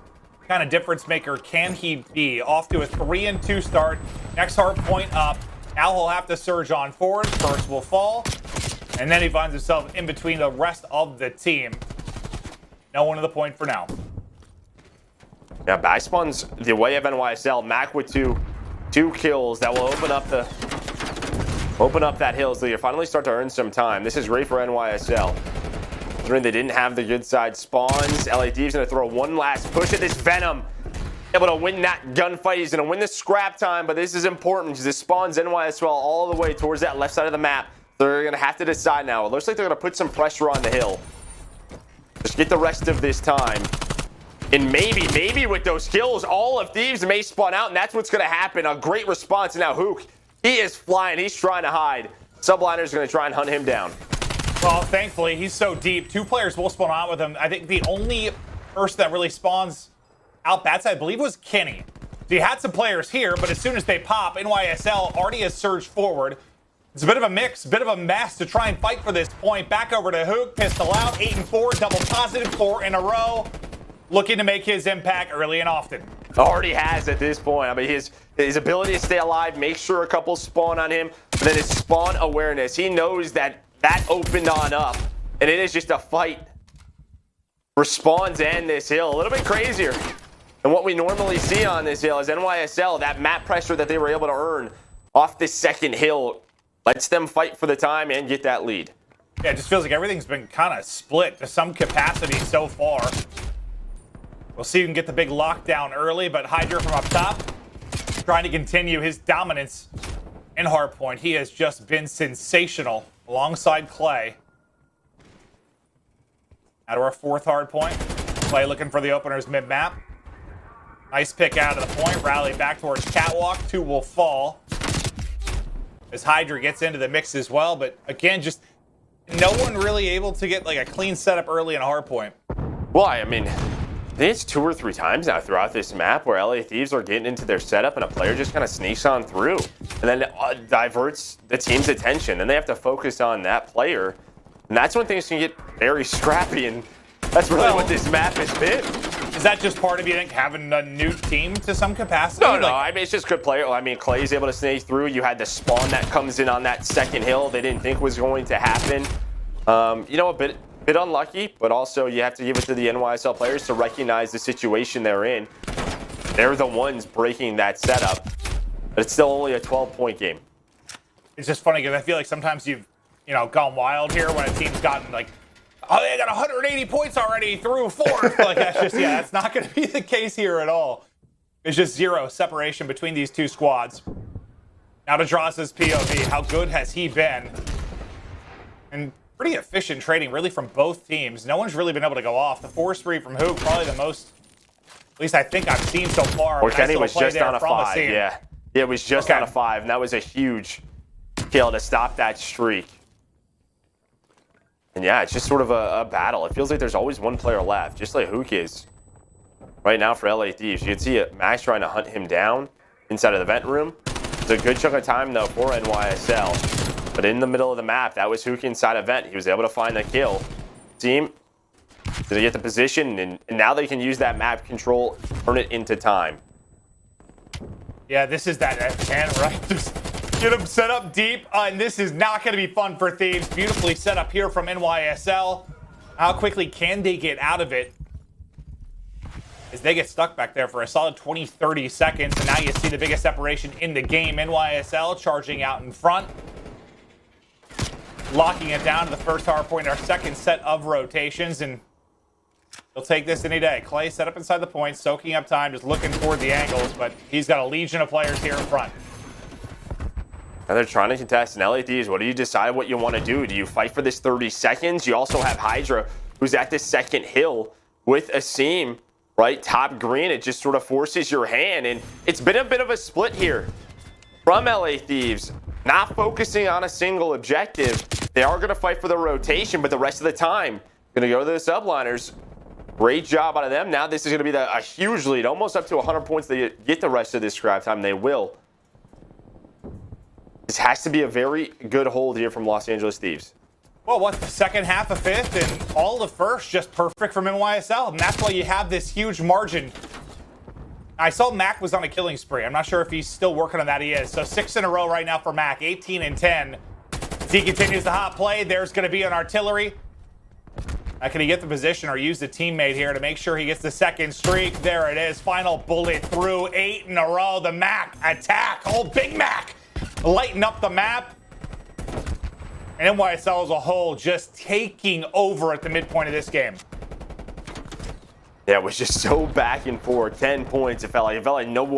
kind of difference maker can he be? Off to a 3-2 start. Next hard point up. Now he'll have to surge on forward. First will fall. And then he finds himself in between the rest of the team. No one to the point for now. Yeah, back spawns the way of NYSL. Mack with two kills. That will open up the Open up that hill so you finally start to earn some time. This is great for NYSL. Considering they didn't have the good side spawns, LA Thieves going to throw one last push at this Venom. Able to win that gunfight. He's going to win the scrap time, but this is important because this spawns NYSL all the way towards that left side of the map. They're going to have to decide now. It looks like they're going to put some pressure on the hill. Just get the rest of this time. And maybe with those kills, all of Thieves may spawn out, and that's what's going to happen. A great response. And now Hook, he is flying. He's trying to hide. Subliners are going to try and hunt him down. Well, thankfully, he's so deep. 2 players will spawn out with him. I think the only person that really spawns out that side, I believe, was Kenny. So you had some players here, but as soon as they pop, NYSL already has surged forward. It's a bit of a mix, bit of a mess to try and fight for this point. Back over to Hook, pistol out, 8 and 4, double positive, 4 in a row. Looking to make his impact early and often. Already has at this point. I mean, his ability to stay alive, make sure a couple spawn on him, but then his spawn awareness. He knows that opened on up, and it is just a fight for spawns and this hill. A little bit crazier than what we normally see on this hill is NYSL. That map pressure that they were able to earn off this second hill lets them fight for the time and get that lead. Yeah, it just feels like everything's been kind of split to some capacity so far. We'll see if we can get the big lockdown early, but HyDra from up top trying to continue his dominance in hardpoint. He has just been sensational alongside Clay. Now to our 4th hardpoint. Clay looking for the openers mid-map. Nice pick out of the point. Rally back towards Catwalk. 2 will fall as HyDra gets into the mix as well. But again, just no one really able to get like a clean setup early in a hardpoint. Well, I mean, I think it's 2 or 3 times now throughout this map where LA Thieves are getting into their setup and a player just kind of sneaks on through and then diverts the team's attention. And they have to focus on that player. And that's when things can get very scrappy. And that's really what this map has been. Is that just part of, you think, having a new team to some capacity? No, I mean, it's just good player. I mean, Clay's able to sneak through. You had the spawn that comes in on that second hill they didn't think was going to happen. You know, a bit unlucky, but also you have to give it to the NYSL players to recognize the situation they're in. They're the ones breaking that setup, but it's still only a 12-point game. It's just funny because I feel like sometimes you've, gone wild here when a team's gotten like, oh, they got 180 points already through 4. Like that's just, that's not going to be the case here at all. There's just 0 separation between these 2 squads. Now to Drazah's POV, how good has he been? And pretty efficient trading, really, from both teams. No one's really been able to go off. The force free from Hook, probably the most, at least I think I've seen so far. Or Kenny was just on a 5, yeah. Yeah, it was just on a 5, and that was a huge kill to stop that streak. And yeah, it's just sort of a battle. It feels like there's always one player left, just like Hook is right now for LA Thieves. You can see Max trying to hunt him down inside of the vent room. It's a good chunk of time, though, for NYSL. But in the middle of the map, that was Hook inside a vent. He was able to find the kill. Team, did they get the position? And now they can use that map control, turn it into time. Yeah, this is that F10, right? Just get them set up deep. And this is not going to be fun for Thieves. Beautifully set up here from NYSL. How quickly can they get out of it? As they get stuck back there for a solid 20-30 seconds. And now you see the biggest separation in the game. NYSL charging out in front. Locking it down to the first hard point, our second set of rotations, and they'll take this any day. Clay set up inside the point, soaking up time, just looking toward the angles, but he's got a legion of players here in front. Now they're trying to contest in LA Thieves. What do you decide what you want to do? Do you fight for this 30 seconds? You also have HyDra, who's at this second hill with Asim, right? Top green. It just sort of forces your hand, and it's been a bit of a split here from LA Thieves. Not focusing on a single objective. They are going to fight for the rotation, but the rest of the time, going to go to the Subliners. Great job out of them. Now this is going to be a huge lead, almost up to 100 points. They get the rest of this scrap time. They will. This has to be a very good hold here from Los Angeles Thieves. Well, what's the second half of 5th and all the first just perfect from NYSL, and that's why you have this huge margin. I saw Mack was on a killing spree. I'm not sure if he's still working on that. He is. So 6 in a row right now for Mack, 18 and 10. As he continues the hot play, there's going to be an artillery. Can he get the position or use the teammate here to make sure he gets the second streak? There it is. Final bullet through, 8 in a row. The Mack attack. Oh, Big Mack lighten up the map. And NYSL as a whole just taking over at the midpoint of this game. Yeah, it was just so back and forth. 10 points. It felt like no one